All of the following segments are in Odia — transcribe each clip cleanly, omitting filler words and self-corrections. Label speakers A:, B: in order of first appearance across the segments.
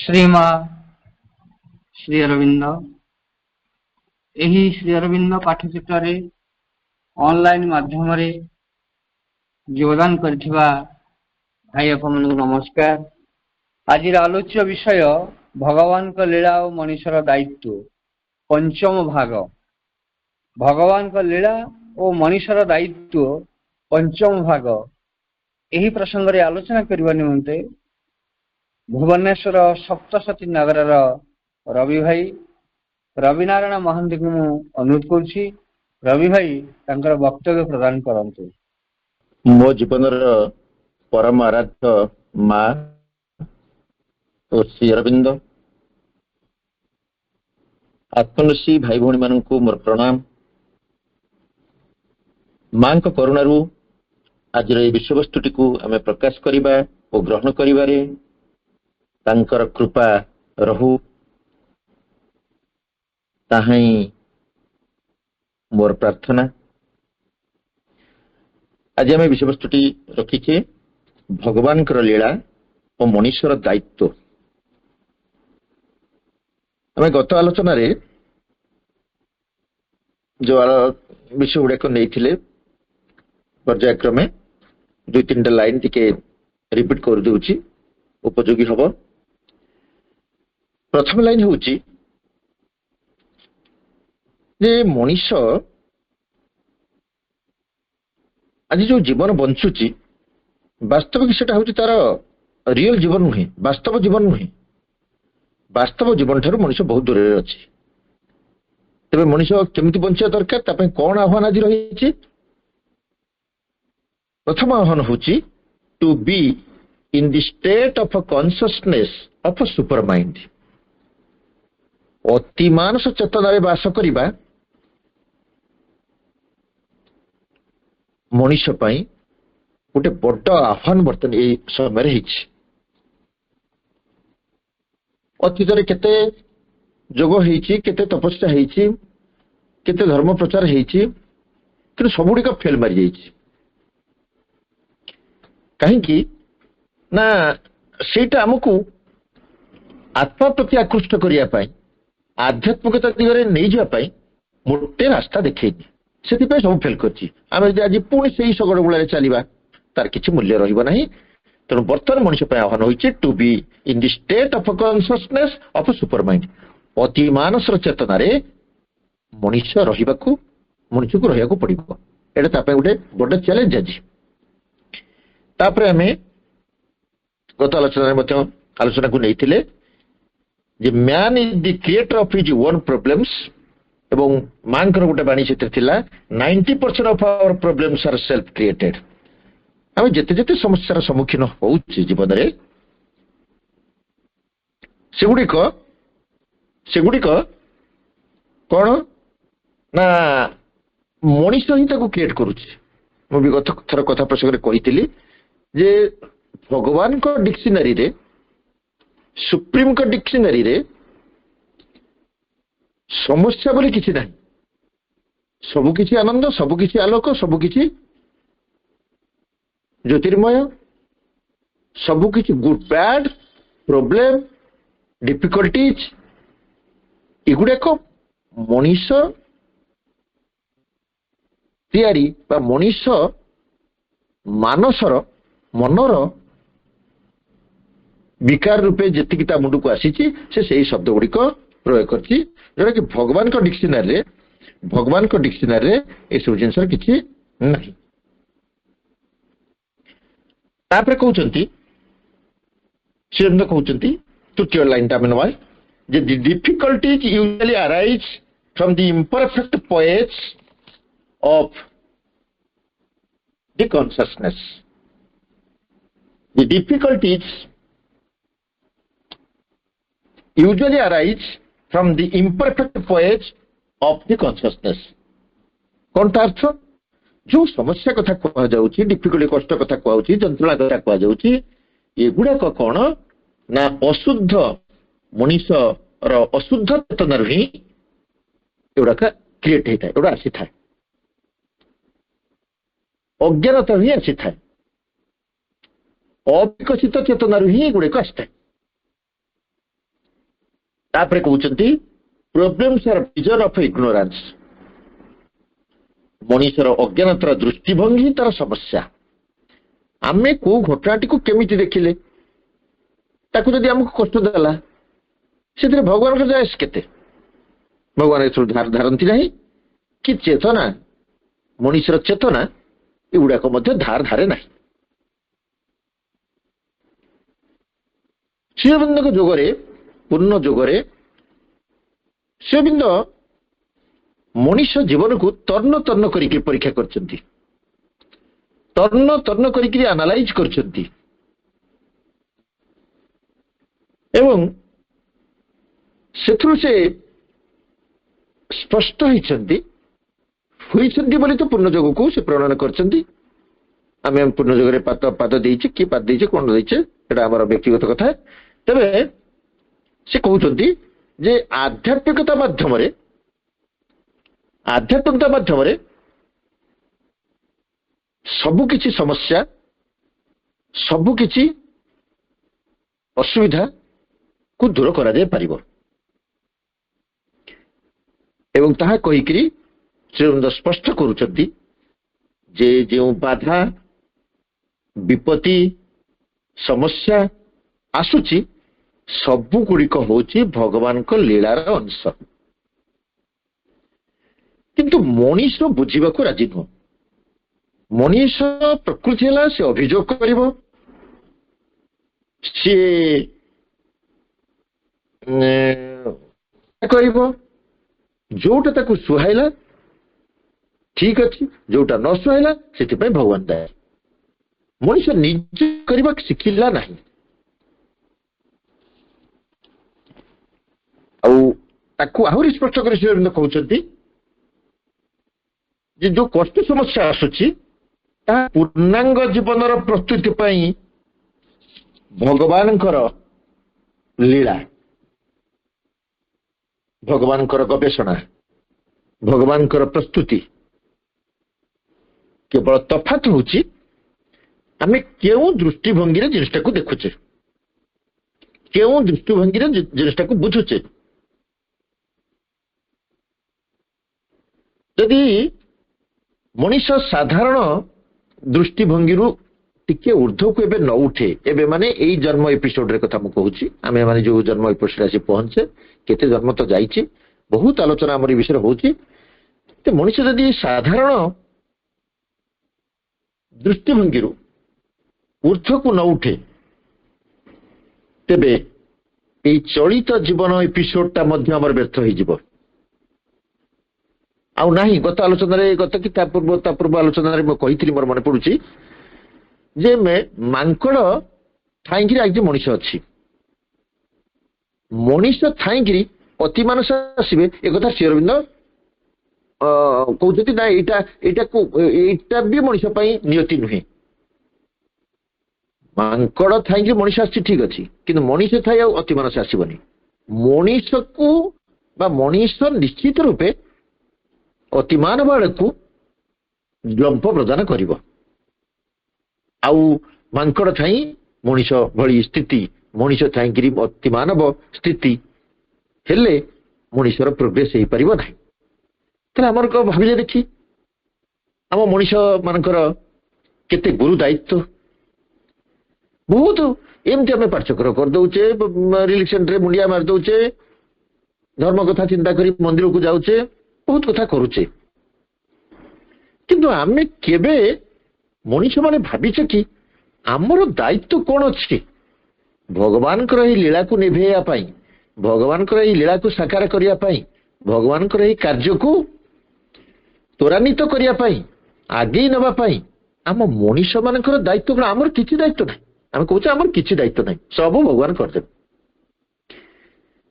A: ଶ୍ରୀମା ଶ୍ରୀ ଅରବିନ୍ଦ। ଏହି ଶ୍ରୀ ଅରବିନ୍ଦ ପାଠଚିତ୍ରରେ ଅନଲାଇନ ମାଧ୍ୟମରେ ଯୋଗଦାନ କରିଥିବା ଭାଇ ଆପଣମାନଙ୍କୁ ନମସ୍କାର। ଆଜିର ଆଲୋଚ୍ୟ ବିଷୟ ଭଗବାନଙ୍କ ଲୀଳା ଓ ମଣିଷର ଦାୟିତ୍ୱ, ପଞ୍ଚମ ଭାଗ। ଭଗବାନଙ୍କ ଲୀଳା ଓ ମଣିଷର ଦାୟିତ୍ୱ, ପଞ୍ଚମ ଭାଗ। ଏହି ପ୍ରସଙ୍ଗରେ ଆଲୋଚନା କରିବା ନିମନ୍ତେ ଭୁବନେଶ୍ୱର ସପ୍ତଶତୀ ନଗରର ରବି ଭାଇ ରବିନାରାୟଣ ମହାନ୍ତିଙ୍କୁ ମୁଁ ଅନୁରୋଧ କରୁଛି। ରବି ଭାଇ ତାଙ୍କର ବକ୍ତବ୍ୟ ପ୍ରଦାନ କରନ୍ତୁ।
B: ମୋ ଜୀବନର ପରମ ଆରାଧ୍ୟ ମା ଓ ଶ୍ରୀ ଅରବିନ୍ଦ, ଆତ୍ମନସୀ ଭାଇ ଭଉଣୀ ମାନଙ୍କୁ ମୋର ପ୍ରଣାମ। ମାଙ୍କ କରୁଣାରୁ ଆଜିର ଏହି ବିଷୟବସ୍ତୁଟିକୁ ଆମେ ପ୍ରକାଶ କରିବା ଓ ଗ୍ରହଣ କରିବାରେ ତାଙ୍କର କୃପା ରହୁ, ତାହା ହିଁ ମୋର ପ୍ରାର୍ଥନା। ଆଜି ଆମେ ବିଷୟବସ୍ତୁଟି ରଖିଛେ ଭଗବାନଙ୍କର ଲୀଳା ଓ ମଣିଷର ଦାୟିତ୍ୱ। ଆମେ ଗତ ଆଲୋଚନାରେ ଯୋଉ ବିଷୟ ଗୁଡାକ ନେଇଥିଲେ ପର୍ଯ୍ୟାୟକ୍ରମେ 2-3ଟା ଲାଇନ ଟିକେ ରିପିଟ କରିଦେଉଛି, ଉପଯୋଗୀ ହବ। ପ୍ରଥମ ଲାଇନ ହଉଛି ଯେ ମଣିଷ ଆଜି ଯୋଉ ଜୀବନ ବଞ୍ଚୁଛି, ବାସ୍ତବିକ ସେଟା ହଉଛି ତାର ରିଅଲ ଜୀବନ ନୁହେଁ, ବାସ୍ତବ ଜୀବନ ନୁହେଁ। ବାସ୍ତବ ଜୀବନ ଠାରୁ ମଣିଷ ବହୁତ ଦୂରରେ ଅଛି। ତେବେ ମଣିଷ କେମିତି ବଞ୍ଚିବା ଦରକାର, ତା ପାଇଁ କଣ ଆହ୍ୱାନ ଆଜି ରହିଛି? ପ୍ରଥମ ଆହ୍ୱାନ ହଉଛି to be in the state of consciousness of super mind. ଅତି ମାନସ ଚେତନାରେ ବାସ କରିବା ମଣିଷ ପାଇଁ ଗୋଟେ ବଡ ଆହ୍ୱାନ ବର୍ତ୍ତମାନ ଏଇ ସମୟରେ ହେଇଛି। ଅତୀତରେ କେତେ ଯୋଗ ହେଇଛି, କେତେ ତପସ୍ୟା ହେଇଛି, କେତେ ଧର୍ମ ପ୍ରଚାର ହେଇଛି, କିନ୍ତୁ ସବୁଗୁଡ଼ିକ ଫେଲ ମାରିଯାଇଛି। କାହିଁକି ନା ସେଇଟା ଆମକୁ ଆତ୍ମା ପ୍ରତି ଆକୃଷ୍ଟ କରିବା ପାଇଁ, ଆଧ୍ୟାତ୍ମିକତା ଦିଗରେ ନେଇଯିବା ପାଇଁ ମୋଟେ ରାସ୍ତା ଦେଖେଇନି। ସେଥିପାଇଁ ସବୁ ଫେଲ କରିଛି। ଆମେ ଯଦି ଆଜି ପୁଣି ସେଇ ଶଗଡ଼ ଗୁଳାରେ ଚାଲିବା, ତାର କିଛି ମୂଲ୍ୟ ରହିବ ନାହିଁ। ତେଣୁ ବର୍ତ୍ତମାନ ମଣିଷ ପାଇଁ ଆହ୍ୱାନ ହୋଇଛି to be in the state of consciousness of super mind. ଅତି ମାନସର ଚେତନାରେ ମଣିଷକୁ ରହିବାକୁ ପଡିବ। ଏଇଟା ତା ପାଇଁ ଗୋଟେ ବଡ ଚ୍ୟାଲେଞ୍ଜ ଆଜି। ତାପରେ ଆମେ ଗତ ଆଲୋଚନାରେ ମଧ୍ୟ ଆଲୋଚନାକୁ ନେଇଥିଲେ ଯେ man is the creator of his own problems, ଏବଂ ମାଙ୍କର ଗୋଟେ ବାଣୀ ସେଥିରେ ଥିଲା 90% of our problems are self created. ଆମେ ଯେତେ ଯେତେ ସମସ୍ୟାର ସମ୍ମୁଖୀନ ହଉଛି ଜୀବନରେ, ସେଗୁଡ଼ିକ କଣ ନା ମଣିଷ ହିଁ ତାକୁ କ୍ରିଏଟ କରୁଛି। ମୁଁ ବି ଗତ ଥର କଥା ପ୍ରସଙ୍ଗରେ କହିଥିଲି ଯେ ଭଗବାନଙ୍କ ଡିକ୍ସନାରୀରେ, ସୁପ୍ରିମଙ୍କ ଡିକ୍ସନାରୀରେ ସମସ୍ୟା ବୋଲି କିଛି ନାହିଁ। ସବୁକିଛି ଆନନ୍ଦ, ସବୁକିଛି ଆଲୋକ, ସବୁକିଛି ଜ୍ୟୋତିର୍ମୟ, ସବୁକିଛି ଗୁଡ୍ ବ୍ୟାଡ୍, ପ୍ରୋବ୍ଲେମ, ଡିଫିକଲ୍ଟିଜ, ଏଗୁଡାକ ମଣିଷ ତିଆରି ବା ମଣିଷ ମାନସର, ମନର ବିକାର ରୂପେ ଯେତିକି ତା ମୁଣ୍ଡକୁ ଆସିଛି, ସେ ସେଇ ଶବ୍ଦ ଗୁଡିକ ପ୍ରୟୋଗ କରିଛି, ଯୋଉଟା କି ଭଗବାନଙ୍କ ଡିକ୍ସନାରୀରେ ଏସବୁ ଜିନିଷର କିଛି ନାହିଁ। ତାପରେ କହୁଛନ୍ତି, ତୃତୀୟ ଲାଇନଟା ଆମେ ନେବା ଯେ the difficulties usually arise from the imperfect poise of the consciousness. The difficulties usually arise from the imperfect voyage of the consciousness। କଣ ତା ଅର୍ଥ? ଯୋଉ ସମସ୍ୟା କଥା କୁହାଯାଉଛି, ଡିଫିକଲ୍ଟି, କଷ୍ଟ କଥା କୁହାଯାଉଛି, ଯନ୍ତ୍ରଣା କଥା କୁହାଯାଉଛି, ଏଗୁଡାକ କଣ ନା ଅଶୁଦ୍ଧ ମଣିଷର ଅଶୁଦ୍ଧ ଚେତନାରୁ ହିଁ ଏଗୁଡାକ କ୍ରିଏଟ ହେଇଥାଏ, ଏଗୁଡା ଆସିଥାଏ, ଅଜ୍ଞାନତାରୁ ହିଁ ଆସିଥାଏ, ଅବିକଶିତ ଚେତନାରୁ ହିଁ ଏଗୁଡାକ ଆସିଥାଏ। तापरे कहउचंती problems are reason of ignorance मनीषर अज्ञानतार दृष्टिभंगी तार समस्या आमे को घटनाटी को केमिति देखिले ताकू जदि हमको कष्ट देला से भगवान को जाए केते भगवान धार धारती नहीं कि चेतना मनीषर चेतना एगुड़ाक धार धारे ना श्रीअरविंद जोगरे पूर्ण जोगरे श्रीअरविंद मनीष जीवन को तर्ण तर्ण करके परीक्षा करछंती तर्ण तर्ण करके एनालाइज करछंती एवं सेथुरु से स्पष्ट होइछंती बोली तो पूर्ण जोग को से प्रणयन करछंती आमे पूर्ण जोगरे पाद देइछे कि पाद देइछे कोन देइछे एटा हमर व्यक्तिगत कथा तबे से कहउछंती जे आध्यात्मिकता माध्यम सबु किछि समस्या सबु किछि असुविधा को दूर करा जाय परिबो एवं ताहा कहिकरी श्रीअरविंद स्पष्ट करूछंती जे जो बाधा विपत्ति समस्या आसुची सबु गुड़िक होची भगवान को लीलार अंश किंतु मनीष बुझा को राजी नुह मनीष प्रकृति है से अभियोग कर जोटा ताकू सुहाइला ठीक अच्छी जोटा न सुहाइला से भगवान दाय मनीष निज करने शिखिला नहीं आहरी स्पष्ट कर कहते जो कष्ट समस्या आसुची पूर्णांग जीवन प्रस्तुति भगवान लीला भगवान गवेषणा भगवान प्रस्तुति केवल तफात होची आमे केउ दृष्टिभंगी जिनिसटा को देखुचे केउ दृष्टिभंगी जिनिसटा को बुझुचे यदि मनीष साधारण दृष्टिभंगी टिके ऊर्ध्व को एबे न उठे एबे माने एई जन्म एपिसोड रे कथा मु कहूची आमे माने जो जन्म एपिसोड आसी पहुंचे केते जन्म तो जाईची बहुत आलोचना हमर विषय होची ते मनीष यदि साधारण दृष्टिभंगी ऊर्ध्व को न उठे तेबे एई चलित जीवन एपिसोड ता मध्य हमर व्यर्थ होई जिवो आउ नाही गत आलोचना रे गत कि ता पूर्व आलोचना रे म कहितली मोर मने पडुची जे मांकड़ थाईकि आज मनीष अच्छी मनीष थाईकि अति मानस आसवे एक श्रीअरविंद कहते ना यहाँ भी मनीष नियति नुहे मांकड़ थाईकि मनीष आसी ठीक अच्छी किंतु मनीष थाई अति मानस आसबनी मनीष को बा मनीष निश्चित रूपे अतिमान बाड़ को जंप प्रदान करिबो आउ मांकड़ थाई मनीष भली स्थिति मनीष थाई अति मानव स्थिति हेले मनीषर प्रोग्रेस हो पारिबो नाही तले हमर को भाबिले देखि हम मनीष मानकर केते गुरु दायित्व बहुत एमती आम पाठचक्र कर दौचे रिलेक्शन रे मुंडिया मार दौचे धर्म कथा चिंता करी मंदिर को जाऊचे बहुत कथा करुचे किंतु आमे केबे मनीष माने भाविचे कि आमर दायित्व कौन अच्छी भगवान लीला को निभेया पाई भगवान लीला को साकार करिया पाई भगवान कार्य को त्वरान्वित करिया पाई आगे नबा पाई आम मनीष मानकर दायित्व कौन आमर किछि दायित्व नहीं आम कहूचे आमर किछि दायित्व नहीं सब भगवान करदे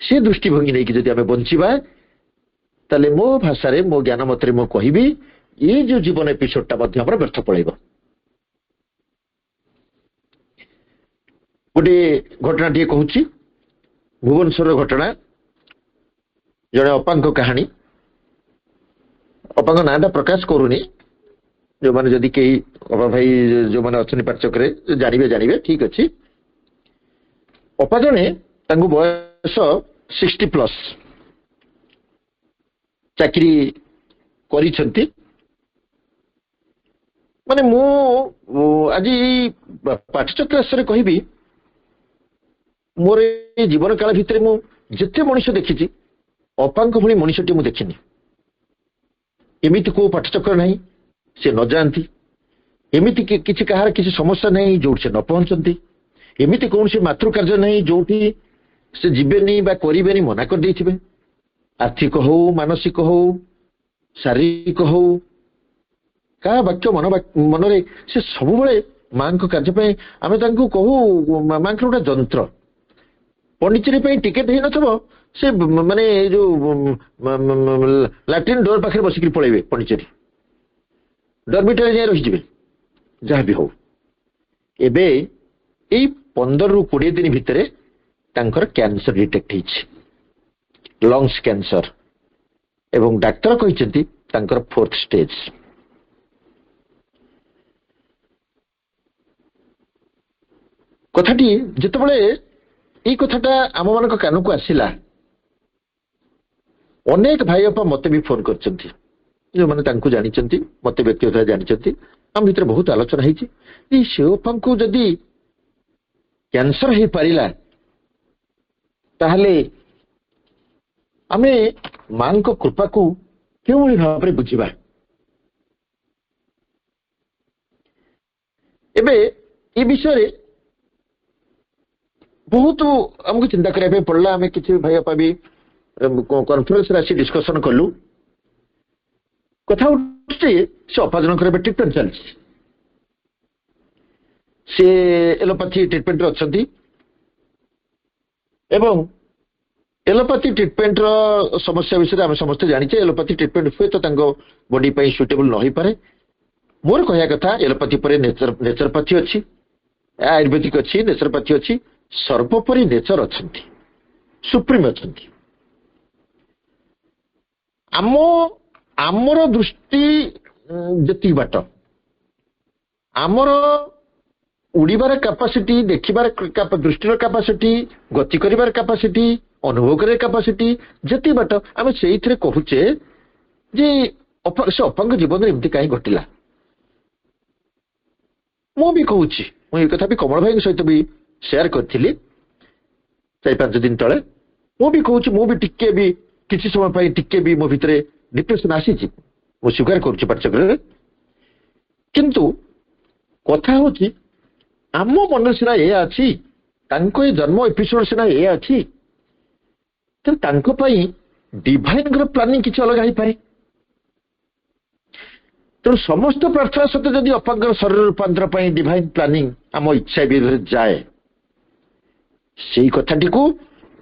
B: से दृष्टिभंगी नहीं कि जदि आमे बंचिबा ताले मो भाषा रे मो ज्ञान मतरे मो कहिबी ये जो जीवन एपिसोडटा मध्य हमर व्यर्थ पड़ेगा गोटे घटना टे कहूँ भुवनेश्वर घटना जड़े अपांक कहानी अपांक नाटा प्रकाश करूनी जो माने जदि कई अपा भाई जो माने अच्छे पाठचक जानवे जानवे ठीक अच्छे अपा जने बयस 60+ ଚାକିରି କରିଛନ୍ତି। ମାନେ ମୁଁ ଆଜି ପାଠଚକ୍ର ଆଶ୍ରରେ କହିବି, ମୋର ଏ ଜୀବନ କାଳ ଭିତରେ ମୁଁ ଯେତେ ମଣିଷ ଦେଖିଛି ଅପାଙ୍କ ଭଳି ମଣିଷଟି ମୁଁ ଦେଖିନି। ଏମିତି କୋଉ ପାଠଚକ୍ର ନାହିଁ ସେ ନ ଯାଆନ୍ତି, ଏମିତି କିଛି କାହାର କିଛି ସମସ୍ୟା ନାହିଁ ଯୋଉଠି ସେ ନ ପହଞ୍ଚନ୍ତି, ଏମିତି କୌଣସି ମାତୃକାର୍ଯ୍ୟ ନାହିଁ ଯୋଉଠି ସେ ଯିବେନି ବା କରିବେନି ମନା କରିଦେଇଥିବେ। ଆର୍ଥିକ ହଉ, ମାନସିକ ହଉ, ଶାରୀରିକ ହଉ, କାହା ବାକ୍ୟ ମନରେ ସେ ସବୁବେଳେ ମାଙ୍କ କାର୍ଯ୍ୟ ପାଇଁ ଆମେ ତାଙ୍କୁ କହୁ ମାଙ୍କର ଗୋଟେ ଯନ୍ତ୍ର। ପଣ୍ଡିଚେରୀ ପାଇଁ ଟିକେଟ ହେଇନଥିବ, ସେ ମାନେ ଯୋଉ ଲାଟ୍ରିନ୍ ଡୋର ପାଖରେ ବସିକି ପଳେଇବେ, ପଣ୍ଡିଚେରୀ ଡର୍ମିଟାରୀ ଯାଇ ରହିଯିବେ, ଯାହା ବି ହଉ। ଏବେ ଏଇ 15 ରୁ 20 ଦିନ ଭିତରେ ତାଙ୍କର କ୍ୟାନ୍ସର ଡିଟେକ୍ଟ ହେଇଛି, ଲଙ୍ଗସ କ୍ୟାନ୍ସର, ଏବଂ ଡାକ୍ତର କହିଛନ୍ତି ତାଙ୍କର 4th ଷ୍ଟେଜ। କଥାଟି ଯେତେବେଳେ ଏଇ କଥାଟା ଆମମାନଙ୍କ କାନକୁ ଆସିଲା, ଅନେକ ଭାଇ ବାପା ମତେ ବି ଫୋନ କରିଛନ୍ତି, ଯେଉଁମାନେ ତାଙ୍କୁ ଜାଣିଛନ୍ତି, ମତେ ବ୍ୟକ୍ତିଗତ ଭାବେ ଜାଣିଛନ୍ତି। ଆମ ଭିତରେ ବହୁତ ଆଲୋଚନା ହେଇଛି, ଏଇ ଶିବପାଙ୍କୁ ଯଦି କ୍ୟାନ୍ସର ହେଇପାରିଲା ତାହେଲେ ଆମେ ମାଙ୍କ କୃପାକୁ କେଉଁଭଳି ଭାବରେ ବୁଝିବା। ଏବେ ଏ ବିଷୟରେ ବହୁତ ଆମକୁ ଚିନ୍ତା କରିବା ପାଇଁ ପଡିଲା। ଆମେ କିଛି ଭାଇ ବାପା ବି କନଫରେନ୍ସରେ ଆସି ଡିସ୍କସନ କଲୁ। କଥା ଉଠୁଛି ସେ ଅପା ଜଣଙ୍କର ଏବେ ଟ୍ରିଟମେଣ୍ଟ ଚାଲିଛି, ସେ ଏଲୋପାଥି ଟ୍ରିଟମେଣ୍ଟରେ ଅଛନ୍ତି ଏବଂ ଏଲୋପାଥି ଟ୍ରିଟମେଣ୍ଟର ସମସ୍ୟା ବିଷୟରେ ଆମେ ସମସ୍ତେ ଜାଣିଛେ। ଏଲୋପାଥି ଟ୍ରିଟମେଣ୍ଟ ହୁଏତ ତାଙ୍କ ବଡି ପାଇଁ ସୁଇଟେବଲ ନ ହେଇପାରେ। ମୋର କହିବା କଥା ଏଲୋପାଥି ପରେ ନେଚରପାଥି ଅଛି, ଆୟୁର୍ବେଦିକ ଅଛି, ନେଚରପାଥି ଅଛି, ସର୍ବୋପରି ନେଚର ଅଛନ୍ତି, ସୁପ୍ରିମ ଅଛନ୍ତି। ଆମର ଦୃଷ୍ଟି ଯେତିକି ବାଟ, ଆମର ଉଡ଼ିବାର କାପାସିଟି, ଦେଖିବାର ଦୃଷ୍ଟିର କାପାସିଟି, ଗତି କରିବାର କାପାସିଟି, ଅନୁଭବ କରିବାର କାପାସିଟି ଯେତିକି ବାଟ, ଆମେ ସେଇଥିରେ କହୁଛେ ଯେ ସେ ଅପାଙ୍କ ଜୀବନରେ ଏମିତି କାହିଁ ଘଟିଲା। ମୁଁ ବି କହୁଛି, ମୁଁ ଏ କଥା ବି କମଳ ଭାଇଙ୍କ ସହିତ ବି ସେୟାର କରିଥିଲି 4-5 ଦିନ ତଳେ। ମୁଁ ବି କହୁଛି, ମୁଁ ବି ଟିକେ ବି କିଛି ସମୟ ପାଇଁ ଟିକେ ବି ମୋ ଭିତରେ ଡିପ୍ରେସନ ଆସିଛି, ମୁଁ ସ୍ୱୀକାର କରୁଛି ପାଠଚକ୍ରରେ। କିନ୍ତୁ କଥା ହଉଛି ଆମ ମନରେ ସିନା ଏଇଆ ଅଛି, ତାଙ୍କ ଏ ଜନ୍ମ ଏପିସୋଡ ସିନା ଏଇଆ ଅଛି, ତେଣୁ ତାଙ୍କ ପାଇଁ ଡିଭାଇନଙ୍କର ପ୍ଲାନିଂ କିଛି ଅଲଗା ହେଇପାରେ। ତେଣୁ ସମସ୍ତ ପ୍ରାର୍ଥନା ସତ୍ତ୍ୱେ ଯଦି ଅପାଙ୍କର ଶରୀର ରୂପାନ୍ତର ପାଇଁ ଡିଭାଇନ ପ୍ଲାନିଂ ଆମ ଇଚ୍ଛା ବିରୁଦ୍ଧରେ ଯାଏ, ସେଇ କଥାଟିକୁ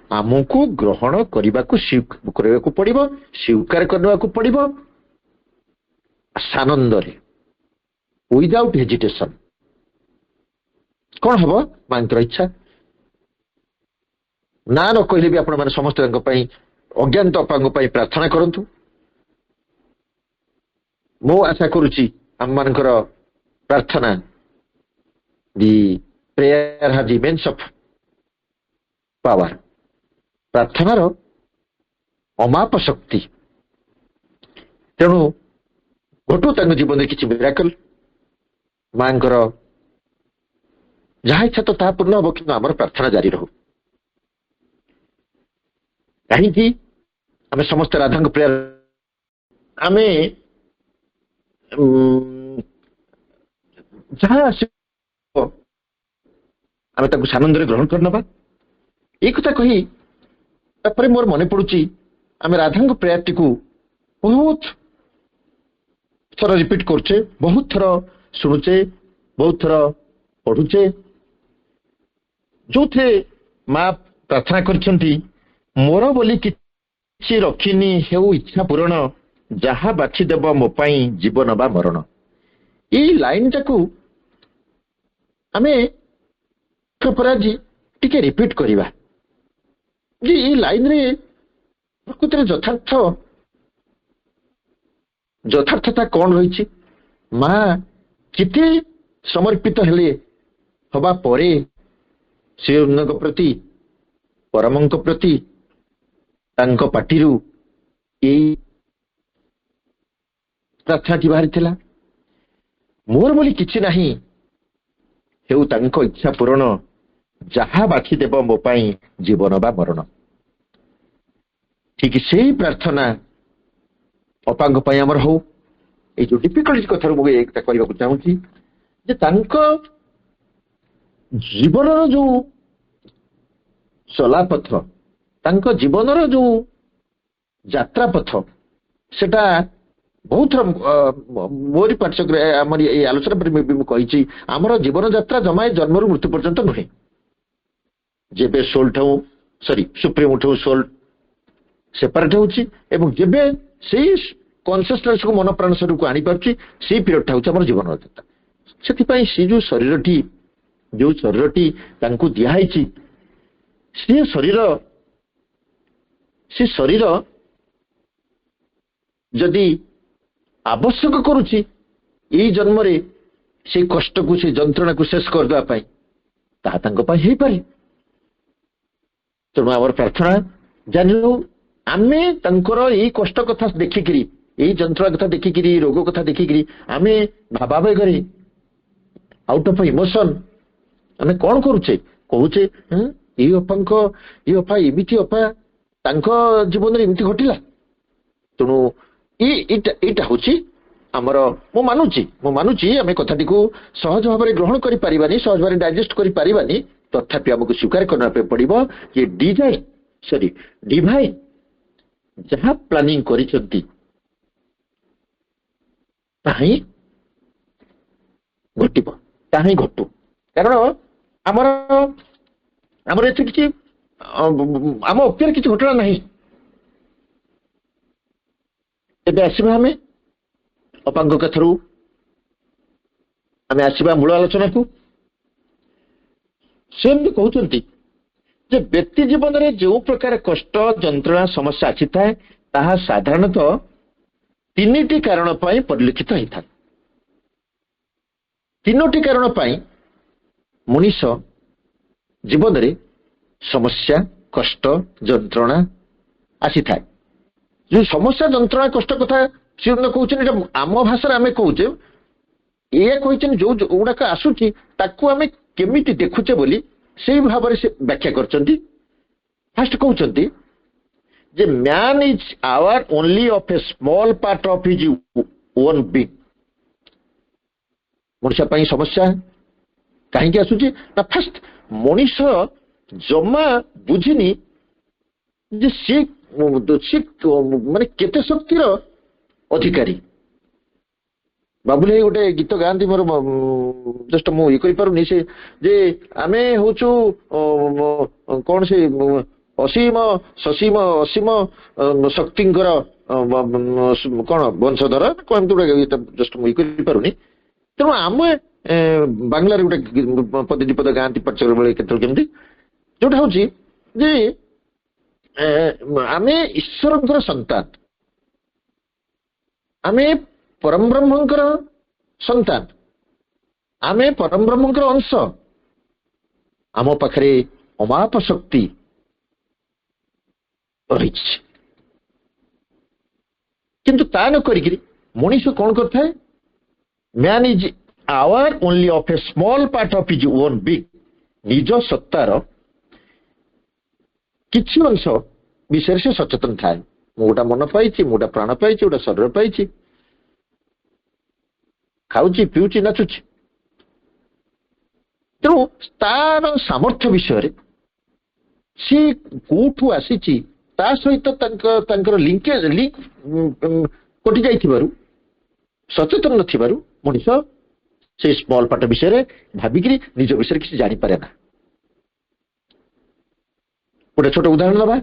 B: ଆମକୁ ଗ୍ରହଣ କରିବାକୁ ପଡିବ, ସ୍ୱୀକାର କରିବାକୁ ପଡିବ ସାନନ୍ଦରେ, ୱିଦାଉଟ୍ ହେଜିଟେସନ। କଣ ହବ? ମାଙ୍କର ଇଚ୍ଛା। ନା ନ କହିଲେ ବି ଆପଣମାନେ ସମସ୍ତେ ତାଙ୍କ ପାଇଁ, ଅଜ୍ଞାତ ଅପାଙ୍କ ପାଇଁ ପ୍ରାର୍ଥନା କରନ୍ତୁ। ମୁଁ ଆଶା କରୁଛି ଆମମାନଙ୍କର ପ୍ରାର୍ଥନା, ଦି prayer has immense of power, ପ୍ରାର୍ଥନାର ଅମାପ ଶକ୍ତି। ତେଣୁ ଘଟୁ ତାଙ୍କ ଜୀବନରେ କିଛି ମିରାକଲ, ମାଙ୍କର ଯାହା ଇଚ୍ଛା ତ ତାହା ପୂର୍ଣ୍ଣ ହବ, କିନ୍ତୁ ଆମର ପ୍ରାର୍ଥନା ଜାରି ରହୁ। କାହିଁକି? ଆମେ ସମସ୍ତେ ରାଧାଙ୍କ ପ୍ରେୟାର, ଆମେ ଯାହା ଆସିବ ଆମେ ତାକୁ ସାନନ୍ଦରେ ଗ୍ରହଣ କରିନେବା। ଏଇ କଥା କହି ତାପରେ ମୋର ମନେ ପଡୁଛି, ଆମେ ରାଧାଙ୍କ ପ୍ରେୟାରଟିକୁ ବହୁତ ଥର ରିପିଟ କରୁଛେ, ବହୁତ ଥର ଶୁଣୁଛେ, ବହୁତ ଥର ପଢୁଛେ, ଯୋଉଥିରେ ମା ପ୍ରାର୍ଥନା କରିଛନ୍ତି, ମୋର ବୋଲି କିଛି ରଖିନି ହେଉ ଇଚ୍ଛା ପୂରଣ, ଯାହା ବାଛିଦେବ ମୋ ପାଇଁ ଜୀବନ ବା ମରଣ। ଏଇ ଲାଇନଟାକୁ ଆମେ ଆଜି ଟିକେ ରିପିଟ କରିବା ଯେ ଏଇ ଲାଇନରେ ପ୍ରକୃତରେ ଯଥାର୍ଥତା କଣ ରହିଛି। ମା କେତେ ସମର୍ପିତ ହେଲେ ହବା ପରେ ଶ୍ରୀଙ୍କ ପ୍ରତି, ପରମଙ୍କ ପ୍ରତି ତାଙ୍କ ପାଟିରୁ ଏଇ ପ୍ରାର୍ଥନାଟି ବାହାରିଥିଲା, ମୋର ବୋଲି କିଛି ନାହିଁ, ହେଉ ତାଙ୍କ ଇଚ୍ଛା ପୂରଣ, ଯାହା ବାଛିଦେବ ମୋ ପାଇଁ ଜୀବନ ବା ମରଣ। ଠିକ ସେଇ ପ୍ରାର୍ଥନା ଅପାଙ୍କ ପାଇଁ ଆମର ହଉ। ଏଇ ଯୋଉ ଡିଫିକଲ୍ଟ କଥାରୁ ମୁଁ ଏଇଟା କହିବାକୁ ଚାହୁଁଛି ଯେ ତାଙ୍କ ଜୀବନର ଯୋଉ ଚଲାପଥ, ତାଙ୍କ ଜୀବନର ଯୋଉ ଯାତ୍ରା ପଥ, ସେଟା ବହୁତ ଥର ମୋରି ପାଠ୍ୟକ୍ରମ ଆମର ଏଇ ଆଲୋଚନା ପରେ ମୁଁ କହିଛି, ଆମର ଜୀବନ ଯାତ୍ରା ଜମା ଜନ୍ମରୁ ମୃତ୍ୟୁ ପର୍ଯ୍ୟନ୍ତ ନୁହେଁ। ଯେବେ ସୁପ୍ରିମଠୁ ସୋଲ ସେପାରେଟ ହଉଛି ଏବଂ ଯେବେ ସେଇ କନସିୟସନେସକୁ ମନ ପ୍ରାଣ ଶରୀରକୁ ଆଣିପାରୁଛି, ସେଇ ପିରିୟଡଟା ହଉଛି ଆମର ଜୀବନ ଯାତ୍ରା। ସେଥିପାଇଁ ସେ ଯୋଉ ଶରୀରଟି ତାଙ୍କୁ ଦିଆହେଇଛି, ସେ ଶରୀର ଯଦି ଆବଶ୍ୟକ କରୁଛି ଏଇ ଜନ୍ମରେ ସେଇ କଷ୍ଟକୁ, ସେ ଯନ୍ତ୍ରଣାକୁ ଶେଷ କରିଦେବା ପାଇଁ, ତାହା ତାଙ୍କ ପାଇଁ ହେଇପାରେ। ତେଣୁ ଆମର ପ୍ରାର୍ଥନା, ଜାଣିଲୁ ଆମେ ତାଙ୍କର ଏଇ କଷ୍ଟ କଥା ଦେଖିକିରି, ଏଇ ଯନ୍ତ୍ରଣା କଥା ଦେଖିକିରି, ରୋଗ କଥା ଦେଖିକିରି ଆମେ ଭାବାବେଗରେ ଆଉଟ ଅଫ୍ ଇମୋସନ ଆମେ କଣ କରୁଛେ? କହୁଛେ ଏଇ ଅପା ଏମିତି, ଅପା ତାଙ୍କ ଜୀବନରେ ଏମିତି ଘଟିଲା। ତେଣୁ ଏଇଟା ହଉଛି ଆମର, ମୁଁ ମାନୁଛି ଆମେ କଥାଟିକୁ ସହଜ ଭାବରେ ଗ୍ରହଣ କରିପାରିବାନି, ସହଜ ଭାବରେ ଡାଇଜେଷ୍ଟ କରିପାରିବାନି, ତଥାପି ଆମକୁ ସ୍ୱୀକାର କରିବା ପାଇଁ ପଡିବ ଯେ ଡିଭାଇନ ଯାହା ପ୍ଲାନିଂ କରିଛନ୍ତି ତାହା ହିଁ ଘଟିବ, ତାହା ହିଁ ଘଟୁ। କାରଣ ଆମର ଏଥିରେ କିଛି ଆମ ଉପରେ କିଛି ଘଟଣା ନାହିଁ। ଏବେ ଆସିବା ଆମେ ଅପାଙ୍କ କଥାରୁ ଆମେ ଆସିବା ମୂଳ ଆଲୋଚନାକୁ। ସେ ଏମିତି କହୁଛନ୍ତି ଯେ ବ୍ୟକ୍ତି ଜୀବନରେ ଯେଉଁ ପ୍ରକାର କଷ୍ଟ, ଯନ୍ତ୍ରଣା, ସମସ୍ୟା ଆସିଥାଏ, ତାହା ସାଧାରଣତଃ 3ଟି କାରଣ ପାଇଁ ପରିଲକ୍ଷିତ ହେଇଥାଏ। 3ଟି କାରଣ ପାଇଁ ମଣିଷ ଜୀବନରେ ସମସ୍ୟା, କଷ୍ଟ, ଯନ୍ତ୍ରଣା ଆସିଥାଏ। ଯୋଉ ସମସ୍ୟା, ଯନ୍ତ୍ରଣା, କଷ୍ଟ କଥା ସେ କହୁଛନ୍ତି, ଏଟା ଆମ ଭାଷାରେ ଆମେ କହୁଛେ, ଏଇଆ କହିଛନ୍ତି ଯୋଉ ଗୁଡାକ ଆସୁଛି ତାକୁ ଆମେ କେମିତି ଦେଖୁଛେ ବୋଲି ସେଇ ଭାବରେ ସେ ବ୍ୟାଖ୍ୟା କରିଛନ୍ତି। ଫାଷ୍ଟ କହୁଛନ୍ତି ଯେ man is our only of a small part of his own being. ମଣିଷ ପାଇଁ ସମସ୍ୟା କାହିଁକି ଆସୁଛି ନା, ଫାଷ୍ଟ ମଣିଷ ଜମା ବୁଝିନି ଯେ ସେ ମାନେ କେତେ ଶକ୍ତିର ଅଧିକାରୀ। ବାବୁଲ ଭାଇ ଗୋଟେ ଗୀତ ଗାଆନ୍ତି, ମୋର ଜଷ୍ଟ ମୁଁ ଇଏ କରିପାରୁନି, ସେ ଯେ ଆମେ ହଉଛୁ କଣ ସେ ଅସୀମ ସସୀମ ଅସୀମ ଶକ୍ତିଙ୍କର କଣ ବଂଶଧର, ଏମିତି ଗୋଟେ ଜଷ୍ଟ ମୁଁ ଇଏ କରିପାରୁନି। ତେଣୁ ଆମେ ବାଂଲାରେ ଗୋଟେ ପଦ ଗାଆନ୍ତି ପାଠ୍ୟକ୍ରମ ବେଳେ କେତେବେଳେ କେମିତି, ଯୋଉଟା ହଉଛି ଯେ ଆମେ ଈଶ୍ୱରଙ୍କର ସନ୍ତାନ, ଆମେ ପରମ ବ୍ରହ୍ମଙ୍କର ସନ୍ତାନ, ଆମେ ପରମ ବ୍ରହ୍ମଙ୍କର ଅଂଶ। ଆମ ପାଖରେ ଅମାପ ଶକ୍ତି ରହିଛି, କିନ୍ତୁ ତା ନ କରିକିରି ମଣିଷ କଣ କରିଥାଏ? Man is our only of a small part of his own being. ନିଜ ସତ୍ତାର କିଛି ଅଂଶ ବିଷୟରେ ସେ ସଚେତନ ଥାଏ। ମୁଁ ଗୋଟା ମନ ପାଇଛି, ମୁଁ ଗୋଟା ପ୍ରାଣ ପାଇଛି, ଗୋଟା ଶରୀର ପାଇଛି, ଖାଉଛି, ପିଉଛି, ନାଚୁଛି। ତେଣୁ ତାର ସାମର୍ଥ୍ୟ ବିଷୟରେ, ସେ କୋଉଠୁ ଆସିଛି, ତା ସହିତ ତାଙ୍କର ଲିଙ୍କ କଟି ଯାଇଥିବାରୁ, ସଚେତନ ନଥିବାରୁ ମଣିଷ ସେଇ ସ୍ମଲ୍ ପାର୍ଟ ବିଷୟରେ ଭାବିକିରି ନିଜ ବିଷୟରେ କିଛି ଜାଣିପାରେ ନା। ଗୋଟେ ଛୋଟ ଉଦାହରଣ ଦେବା।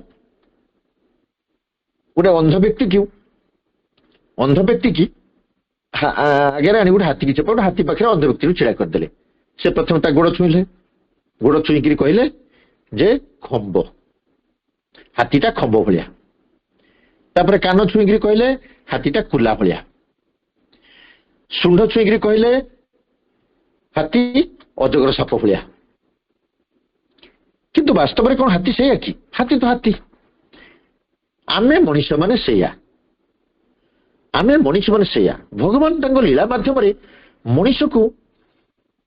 B: ଗୋଟେ ଅନ୍ଧ ବ୍ୟକ୍ତି କି ଆଗରେ ଆଣି ଗୋଟେ ହାତୀ ଚେପ, ଗୋଟେ ହାତୀ ପାଖରେ ଅନ୍ଧ ବ୍ୟକ୍ତିକୁ ଛିଡା କରିଦେଲେ। ସେ ପ୍ରଥମେ ତା ଗୋଡ ଛୁଇଁଲେ, ଗୋଡ ଛୁଇଁକିରି କହିଲେ ଯେ ଖମ୍ବ, ହାତୀଟା ଖମ୍ବ ଭଳିଆ। ତାପରେ କାନ ଛୁଇଁକିରି କହିଲେ ହାତୀଟା କୁଲା ଭଳିଆ। ଶୁଣ୍ଢ ଛୁଇଁକିରି କହିଲେ ହାତୀ ଅଜଗର ସାପ ଭଳିଆ। କିନ୍ତୁ ବାସ୍ତବରେ କଣ ହାତୀ ସେଇଆ କି? ହାତୀ ତ ହାତୀ। ଆମେ ମଣିଷମାନେ ସେଇଆ, ଭଗବାନ ତାଙ୍କ ଲୀଳା ମାଧ୍ୟମରେ ମଣିଷକୁ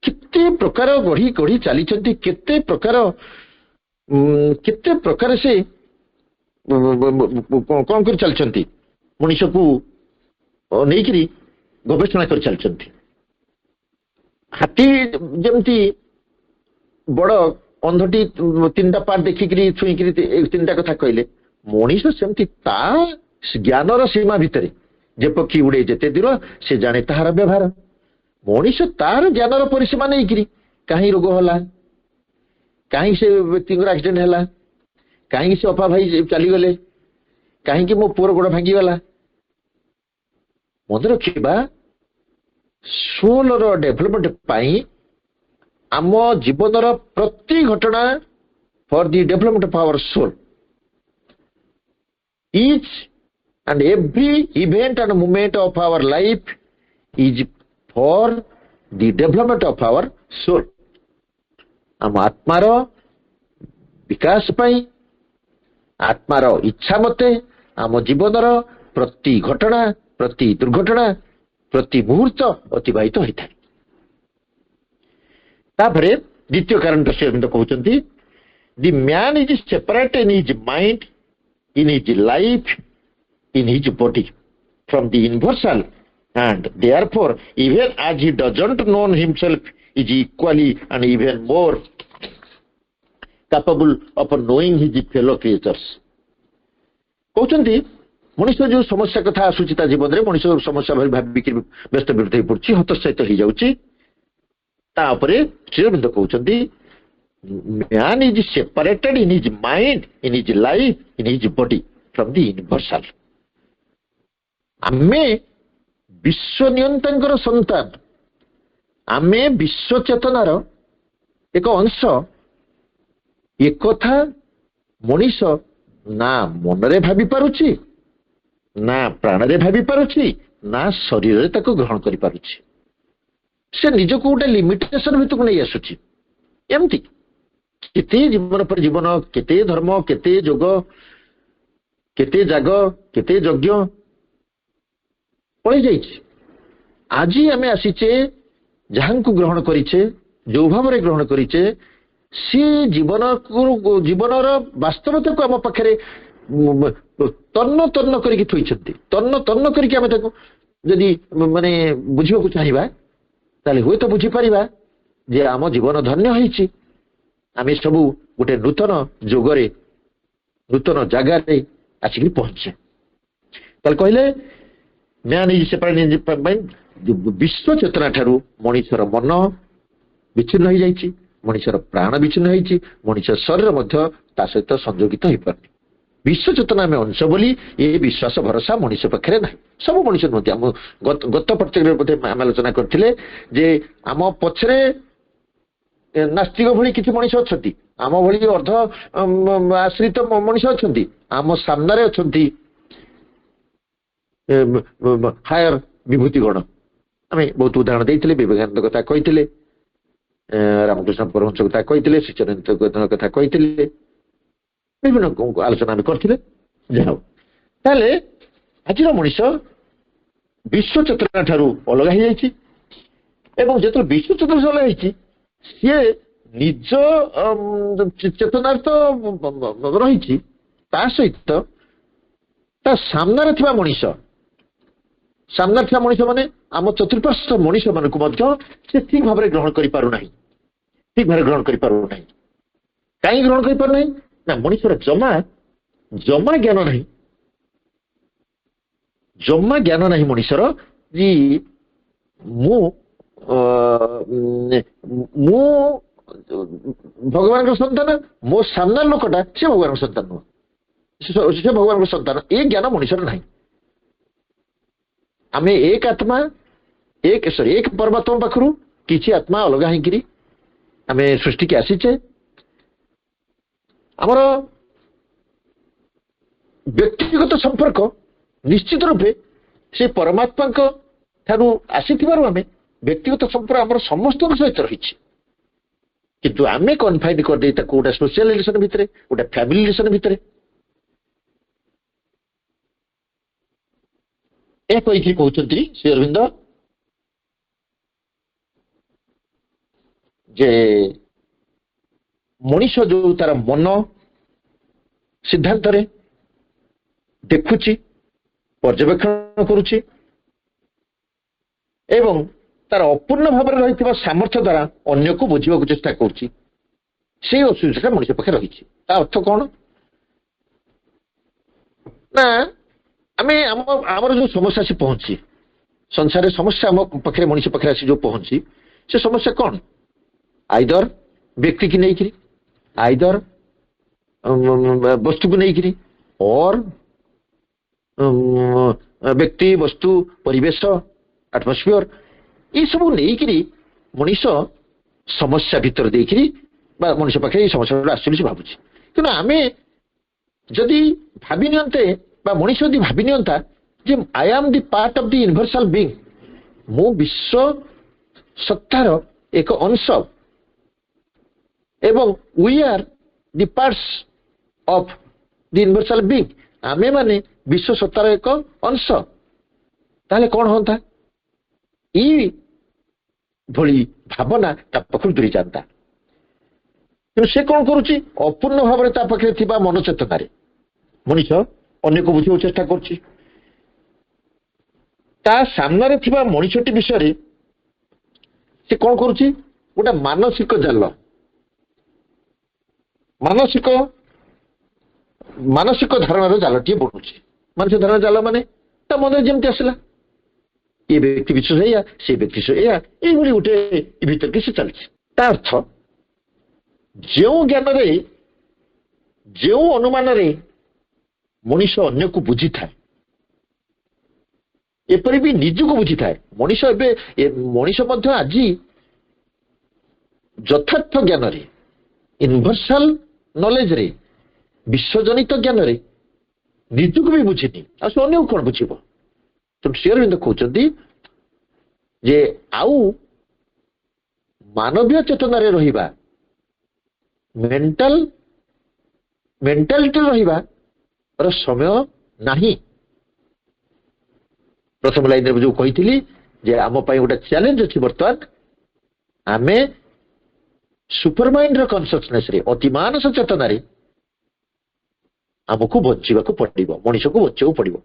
B: କେତେ ପ୍ରକାର ଗଢି ଗଢି ଚାଲିଛନ୍ତି, କେତେ ପ୍ରକାର ସେ କଣ କରି ଚାଲିଛନ୍ତି, ମଣିଷକୁ ନେଇକିରି ଗବେଷଣା କରି ଚାଲିଛନ୍ତି। ହାତୀ ଯେମିତି ବଡ ଅନ୍ଧଟି 3ଟା ପାର୍ଟ ଦେଖିକିରି ଛୁଇଁକିରି 3ଟା କଥା କହିଲେ, ମଣିଷ ସେମିତି ତା ଜ୍ଞାନର ସୀମା ଭିତରେ, ଯେ ପକ୍ଷୀ ଉଡେ ଯେତେ ଦୂର ସେ ଜାଣେ ତାହାର ବ୍ୟବହାର। ମଣିଷ ତାର ଜ୍ଞାନର ପରିସୀମା ନେଇକିରି କାହିଁ ରୋଗ ହେଲା, କାହିଁକି ସେ ବ୍ୟକ୍ତିଙ୍କର ଆକ୍ସିଡେଣ୍ଟ ହେଲା, କାହିଁକି ସେ ଅପା ଭାଇ ଚାଲିଗଲେ, କାହିଁକି ମୋ ପୁଅର ଗୋଡ ଭାଙ୍ଗିଗଲା। ମନେ ରଖିବା, ସୋଲର ଡେଭଲପମେଣ୍ଟ ପାଇଁ ଆମ ଜୀବନର ପ୍ରତି ଘଟଣା ଫର ଦି ଡେଭଲପମେଣ୍ଟ ଅଫ ଆୱାର ସୋଲ, each and every event and moment of our life is for the development of our soul. ଆମ ଆତ୍ମାର ବିକାଶ ପାଇଁ, ଆତ୍ମାର ଇଚ୍ଛା ମତେ ଆମ ଜୀବନର ପ୍ରତି ଘଟଣା, ପ୍ରତି ଦୁର୍ଘଟଣା, ପ୍ରତି ମୁହୂର୍ତ୍ତ ଅତିବାହିତ ହୋଇଥାଏ। ତାପରେ ଦ୍ୱିତୀୟ କାରଣଟା ସେ କହୁଛନ୍ତି, the man is separate in his mind, in his life, in his body from the universal, and therefore even as he doesn't know himself is equally and even more capable of knowing his fellow creatures. କହୁଛନ୍ତି ମଣିଷ ଯୋଉ ସମସ୍ୟା କଥା ଆସୁଛି ତା ଜୀବନରେ, ମଣିଷ ସମସ୍ୟା ଭାବିକି ବ୍ୟସ୍ତ ବିବ୍ରତ ହେଇ ପଡୁଛି, ହତୋତ୍ସାହିତ ହେଇଯାଉଛି। ତାପରେ ଶ୍ରୀଅରବିନ୍ଦ କହୁଛନ୍ତି, man is separated in his mind, in his life, in his body from the universal. ଆମେ ବିଶ୍ୱ ନିୟନ୍ତାଙ୍କର ସନ୍ତାନ, ଆମେ ବିଶ୍ୱ ଚେତନାର ଏକ ଅଂଶ। ଏକଥା ମଣିଷ ନା ମନରେ ଭାବି ପାରୁଛି, ନା ପ୍ରାଣରେ ଭାବି ପାରୁଛି, ନା ଶରୀରରେ ତାକୁ ଗ୍ରହଣ କରିପାରୁଛି। ସେ ନିଜକୁ ଗୋଟେ ଲିମିଟେସନ ଭିତରକୁ ନେଇ ଆସୁଛି। ଏମିତି କେତେ ଜୀବନ ପରେ ଜୀବନ, କେତେ ଧର୍ମ, କେତେ ଯୋଗ, କେତେ ଯାଗ, କେତେ ଯଜ୍ଞ ପଳେଇ ଯାଇଛି। ଆଜି ଆମେ ଆସିଛେ, ଯାହାଙ୍କୁ ଗ୍ରହଣ କରିଛେ, ଯୋଉ ଭାବରେ ଗ୍ରହଣ କରିଛେ, ସେ ଜୀବନର ବାସ୍ତବତାକୁ ଆମ ପାଖରେ ତନ୍ନ କରିକି ଥୋଇଛନ୍ତି। ତନ୍ନ କରିକି ଆମେ ତାକୁ ଯଦି ମାନେ ବୁଝିବାକୁ ଚାହିଁବା, ତାହେଲେ ହୁଏତ ବୁଝିପାରିବା ଯେ ଆମ ଜୀବନ ଧନ୍ୟ ହେଇଛି। ଆମେ ସବୁ ଗୋଟେ ନୂତନ ଯୋଗରେ, ନୂତନ ଜାଗାରେ ଆସିକି ପହଞ୍ଚେ। ତାହେଲେ କହିଲେ ମ୍ୟାନ ଇଜ ସେପାରେଟ ପାଇଁ ବିଶ୍ୱ ଚେତନା ଠାରୁ ମଣିଷର ମନ ବିଚ୍ଛିନ୍ନ ହେଇଯାଇଛି, ମଣିଷର ପ୍ରାଣ ବିଚ୍ଛିନ୍ନ ହେଇଛି, ମଣିଷ ଶରୀର ମଧ୍ୟ ତା ସହିତ ସଂଯୋଗିତ ହେଇପାରୁନି। ବିଶ୍ୱ ଚେତନା ଆମେ ଅଂଶ ବୋଲି ଏ ବିଶ୍ୱାସ ଭରସା ମଣିଷ ପାଖରେ ନାହିଁ। ସବୁ ମଣିଷ ନୁହନ୍ତି। ଆମ ଗତ ପ୍ରତ୍ୟେକରେ ବୋଧେ ଆମେ ଆଲୋଚନା କରିଥିଲେ ଯେ ଆମ ପଛରେ ନାସ୍ତିକ ଭଳି କିଛି ମଣିଷ ଅଛନ୍ତି, ଆମ ଭଳି ଅର୍ଦ୍ଧ ଆଶ୍ରିତ ମଣିଷ ଅଛନ୍ତି, ଆମ ସାମ୍ନାରେ ଅଛନ୍ତି ହାୟର ବିଭୂତି ଗଣ। ଆମେ ବହୁତ ଉଦାହରଣ ଦେଇଥିଲେ, ବିବେକାନନ୍ଦ କଥା କହିଥିଲେ, ରାମକୃଷ୍ଣ ପରମହଂସ କଥା କହିଥିଲେ, ଶ୍ରୀଚରଣଙ୍କ କଥା କହିଥିଲେ, ବିଭିନ୍ନ ଆଲୋଚନା ଆମେ କରିଥିଲେ। ଯାହା ହଉ, ତାହେଲେ ଆଜିର ମଣିଷ ବିଶ୍ୱ ଚେତନା ଠାରୁ ଅଲଗା ହେଇଯାଇଛି, ଏବଂ ଯେତେବେଳେ ବିଶ୍ୱ ଚେତନା ଅଲଗା ହେଇଛି, ସିଏ ନିଜ ଚେତନାରେ ତ ରହିଛି, ତା ସହିତ ତା ସାମ୍ନାରେ ଥିବା ମଣିଷ ମାନେ ଆମ ଚତୁଃପାର୍ଶ୍ୱ ମଣିଷ ମାନଙ୍କୁ ମଧ୍ୟ ସେ ଠିକ ଭାବରେ ଗ୍ରହଣ କରିପାରୁନାହିଁ। କାହିଁକି ଗ୍ରହଣ କରିପାରୁନାହିଁ? ନା ମଣିଷର ଜମା ଜ୍ଞାନ ନାହିଁ ମଣିଷର ଯେ ମୁଁ ଭଗବାନଙ୍କ ସନ୍ତାନ, ମୋ ସାମ୍ନାର ଲୋକଟା ସେ ଭଗବାନଙ୍କ ସନ୍ତାନ ନୁହଁ, ସେ ଭଗବାନଙ୍କ ସନ୍ତାନ, ଏ ଜ୍ଞାନ ମଣିଷର ନାହିଁ। ଆମେ ଏକ ଆତ୍ମା, ଏକ ପରମାତ୍ମା ପାଖରୁ କିଛି ଆତ୍ମା ଅଲଗା ହେଇକିରି ଆମେ ସୃଷ୍ଟିକି ଆସିଛେ। ଆମର ବ୍ୟକ୍ତିଗତ ସମ୍ପର୍କ ନିଶ୍ଚିତ ରୂପେ ସେ ପରମାତ୍ମାଙ୍କ ଠାରୁ ଆସିଥିବାରୁ ଆମେ ବ୍ୟକ୍ତିଗତ ସମ୍ପର୍କ ଆମର ସମସ୍ତଙ୍କ ସହିତ ରହିଛି, କିନ୍ତୁ ଆମେ କନଫାଇନ୍ କରିଦେଇ ତାକୁ ଗୋଟେ ସୋସିଆଲ ରିଲେସନ ଭିତରେ, ଗୋଟେ ଫ୍ୟାମିଲି ରିଲେସନ ଭିତରେ ଏହା କହିକି କହୁଛନ୍ତି ଶ୍ରୀ ଅରବିନ୍ଦ ଯେ ମଣିଷ ଯୋଉ ତାର ମନ ସିଦ୍ଧାନ୍ତରେ ଦେଖୁଛି, ପର୍ଯ୍ୟବେକ୍ଷଣ କରୁଛି ଏବଂ ତାର ଅପୂର୍ଣ୍ଣ ଭାବରେ ରହିଥିବା ସାମର୍ଥ୍ୟ ଦ୍ୱାରା ଅନ୍ୟକୁ ବୁଝିବାକୁ ଚେଷ୍ଟା କରୁଛି, ସେଇ ଅସୁବିଧାଟା ମଣିଷ ପାଖରେ ରହିଛି। ତା ଅର୍ଥ କଣ ନା ଆମେ ଆମର ଯୋଉ ସମସ୍ୟା ଆସି ପହଞ୍ଚି ସଂସାରରେ ସମସ୍ୟା ଆମ ପାଖରେ ମଣିଷ ପାଖରେ ଆସି ଯୋଉ ପହଞ୍ଚି ସେ ସମସ୍ୟା କଣ? ଆଇଦର ବ୍ୟକ୍ତିକି ନେଇକିରି, ଆଇଦର ବସ୍ତୁକୁ ନେଇକିରି, ଅର ବ୍ୟକ୍ତି, ବସ୍ତୁ, ପରିବେଶ, ଆଟମସ୍ଫିୟର ଏସବୁ ନେଇକିରି ମଣିଷ ସମସ୍ୟା ଭିତରେ ଦେଇକିରି ବା ମଣିଷ ପାଖରେ ଏଇ ସମସ୍ୟା ଆସୁଛି ବୋଲି ଭାବୁଛି। କିନ୍ତୁ ଆମେ ଯଦି ଭାବି ନିଅନ୍ତେ ବା ମଣିଷ ଯଦି ଭାବି ନିଅନ୍ତା ଯେ I am the part of the universal being, ମୁଁ ବିଶ୍ୱ ସତ୍ତାର ଏକ ଅଂଶ ଏବଂ we are the parts of the universal being, ଆମେ ମାନେ ବିଶ୍ୱ ସତ୍ତାର ଏକ ଅଂଶ, ତାହେଲେ କଣ ହୁଅନ୍ତା? ଏଇ ଭଳି ଭାବନା ତା ପାଖରୁ ଦୂରେଇ ଯାଆନ୍ତା। କିନ୍ତୁ ସେ କଣ କରୁଛି? ଅପୂର୍ଣ୍ଣ ଭାବରେ ତା ପାଖରେ ଥିବା ମନଚେତନାରେ ମଣିଷ ଅନ୍ୟକୁ ବୁଝିବାକୁ ଚେଷ୍ଟା କରୁଛି। ତା ସାମ୍ନାରେ ଥିବା ମଣିଷଟି ବିଷୟରେ ସେ କଣ କରୁଛି? ଗୋଟେ ମାନସିକ ଜାଲ, ମାନସିକ ଧାରଣାର ଜାଲଟିଏ ବଢୁଛି। ମାନସିକ ଧାରଣା ଜାଲ ମାନେ ତା ମନରେ ଯେମିତି ଆସିଲା, ଏ ବ୍ୟକ୍ତି ବିଶେଷ ଏଇଆ, ସେ ବ୍ୟକ୍ତି ଏଇଆ, ଏଇଭଳି ଗୋଟେ ଭିତରେ ସେ ଚାଲିଛି। ତା ଅର୍ଥ ଯେଉଁ ଜ୍ଞାନରେ, ଯେଉଁ ଅନୁମାନରେ ମଣିଷ ଅନ୍ୟକୁ ବୁଝିଥାଏ, ଏପରି ବି ନିଜକୁ ବୁଝିଥାଏ। ମଣିଷ ମଧ୍ୟ ଆଜି ଯଥାର୍ଥ ଜ୍ଞାନରେ, ୟୁନିଭର୍ସାଲ ନଲେଜରେ, ବିଶ୍ୱଜନିତ ଜ୍ଞାନରେ ନିଜକୁ ବି ବୁଝିନି, ଆଉ ସେ ଅନ୍ୟକୁ କଣ ବୁଝିବ? ଶ୍ରୀ ଅରବିନ୍ଦ କହୁଛନ୍ତି ଯେ ଆଉ ମାନବୀୟ ଚେତନାରେ ରହିବା, ମେଣ୍ଟାଲିଟି ରହିବାର ସମୟ ନାହିଁ। ପ୍ରଥମ ଲାଇନରେ ଯୋଉ କହିଥିଲି ଯେ ଆମ ପାଇଁ ଗୋଟେ ଚ୍ୟାଲେଞ୍ଜ ଅଛି ବର୍ତ୍ତମାନ, ଆମେ ସୁପରମାଇଣ୍ଡର କନସିୟସନେସରେ, ଅତିମାନସ ଚେତନାରେ ଆମକୁ ବଞ୍ଚିବାକୁ ପଡିବ, ମଣିଷକୁ ବଞ୍ଚିବାକୁ ପଡିବ।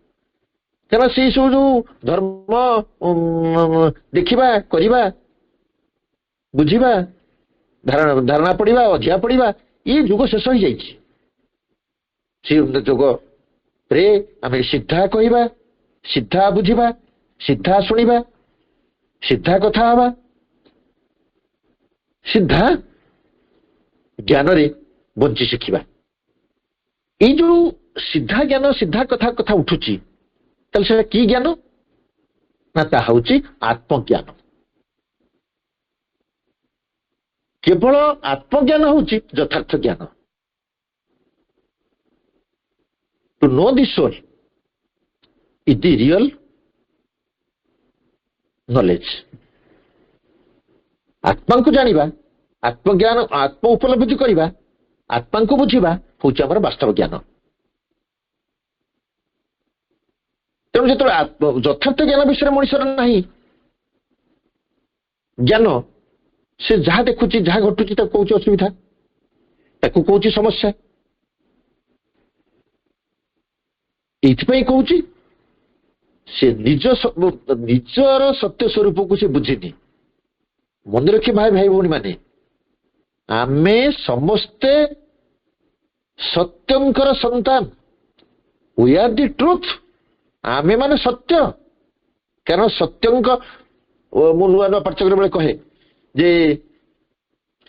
B: କାରଣ ସେଇ ସବୁ ଯୋଉ ଧର୍ମ ଦେଖିବା, କରିବା, ବୁଝିବା, ଧାରଣା ପଡିବା, ଅଧିଆ ପଡିବା, ଏଇ ଯୁଗ ଶେଷ ହେଇଯାଇଛି। ସେ ଯୁଗରେ ଆମେ ସିଧା କହିବା, ସିଧା ବୁଝିବା, ସିଧା ଶୁଣିବା, ସିଧା କଥା ହବା, ସିଧା ଜ୍ଞାନରେ ବଞ୍ଚି ଶିଖିବା। ଏଇ ଯୋଉ ସିଧା ଜ୍ଞାନ, ସିଧା କଥା ଉଠୁଛି, ତାହେଲେ ସେଟା କି ଜ୍ଞାନ? ନା ତାହା ହଉଛି ଆତ୍ମଜ୍ଞାନ। କେବଳ ଆତ୍ମଜ୍ଞାନ ହଉଛି ଯଥାର୍ଥ ଜ୍ଞାନ। To know the soul is the real knowledge. ଆତ୍ମାଙ୍କୁ ଜାଣିବା, ଆତ୍ମଜ୍ଞାନ, ଆତ୍ମ ଉପଲବ୍ଧି କରିବା, ଆତ୍ମାଙ୍କୁ ବୁଝିବା ହଉଛି ଆମର ବାସ୍ତବ ଜ୍ଞାନ। ତେଣୁ ଯେତେବେଳେ ଯଥାର୍ଥ ଜ୍ଞାନ ବିଷୟରେ ମଣିଷର ନାହିଁ ଜ୍ଞାନ, ସେ ଯାହା ଦେଖୁଛି, ଯାହା ଘଟୁଛି ତାକୁ କହୁଛି ଅସୁବିଧା, ତାକୁ କହୁଛି ସମସ୍ୟା। ଏଇଥିପାଇଁ କହୁଛି ସେ ନିଜର ସତ୍ୟ ସ୍ୱରୂପକୁ ସେ ବୁଝିନି। ମନେ ରଖି ଭାଇ ଭଉଣୀ ମାନେ, ଆମେ ସମସ୍ତେ ସତ୍ୟଙ୍କର ସନ୍ତାନ। We are the truth. ଆମେ ମାନେ ସତ୍ୟ। କାରଣ ସତ୍ୟଙ୍କ, ମୁଁ ନୂଆ ନୂଆ ପାଠ୍ୟକ୍ରମ ବେଳେ କହେ ଯେ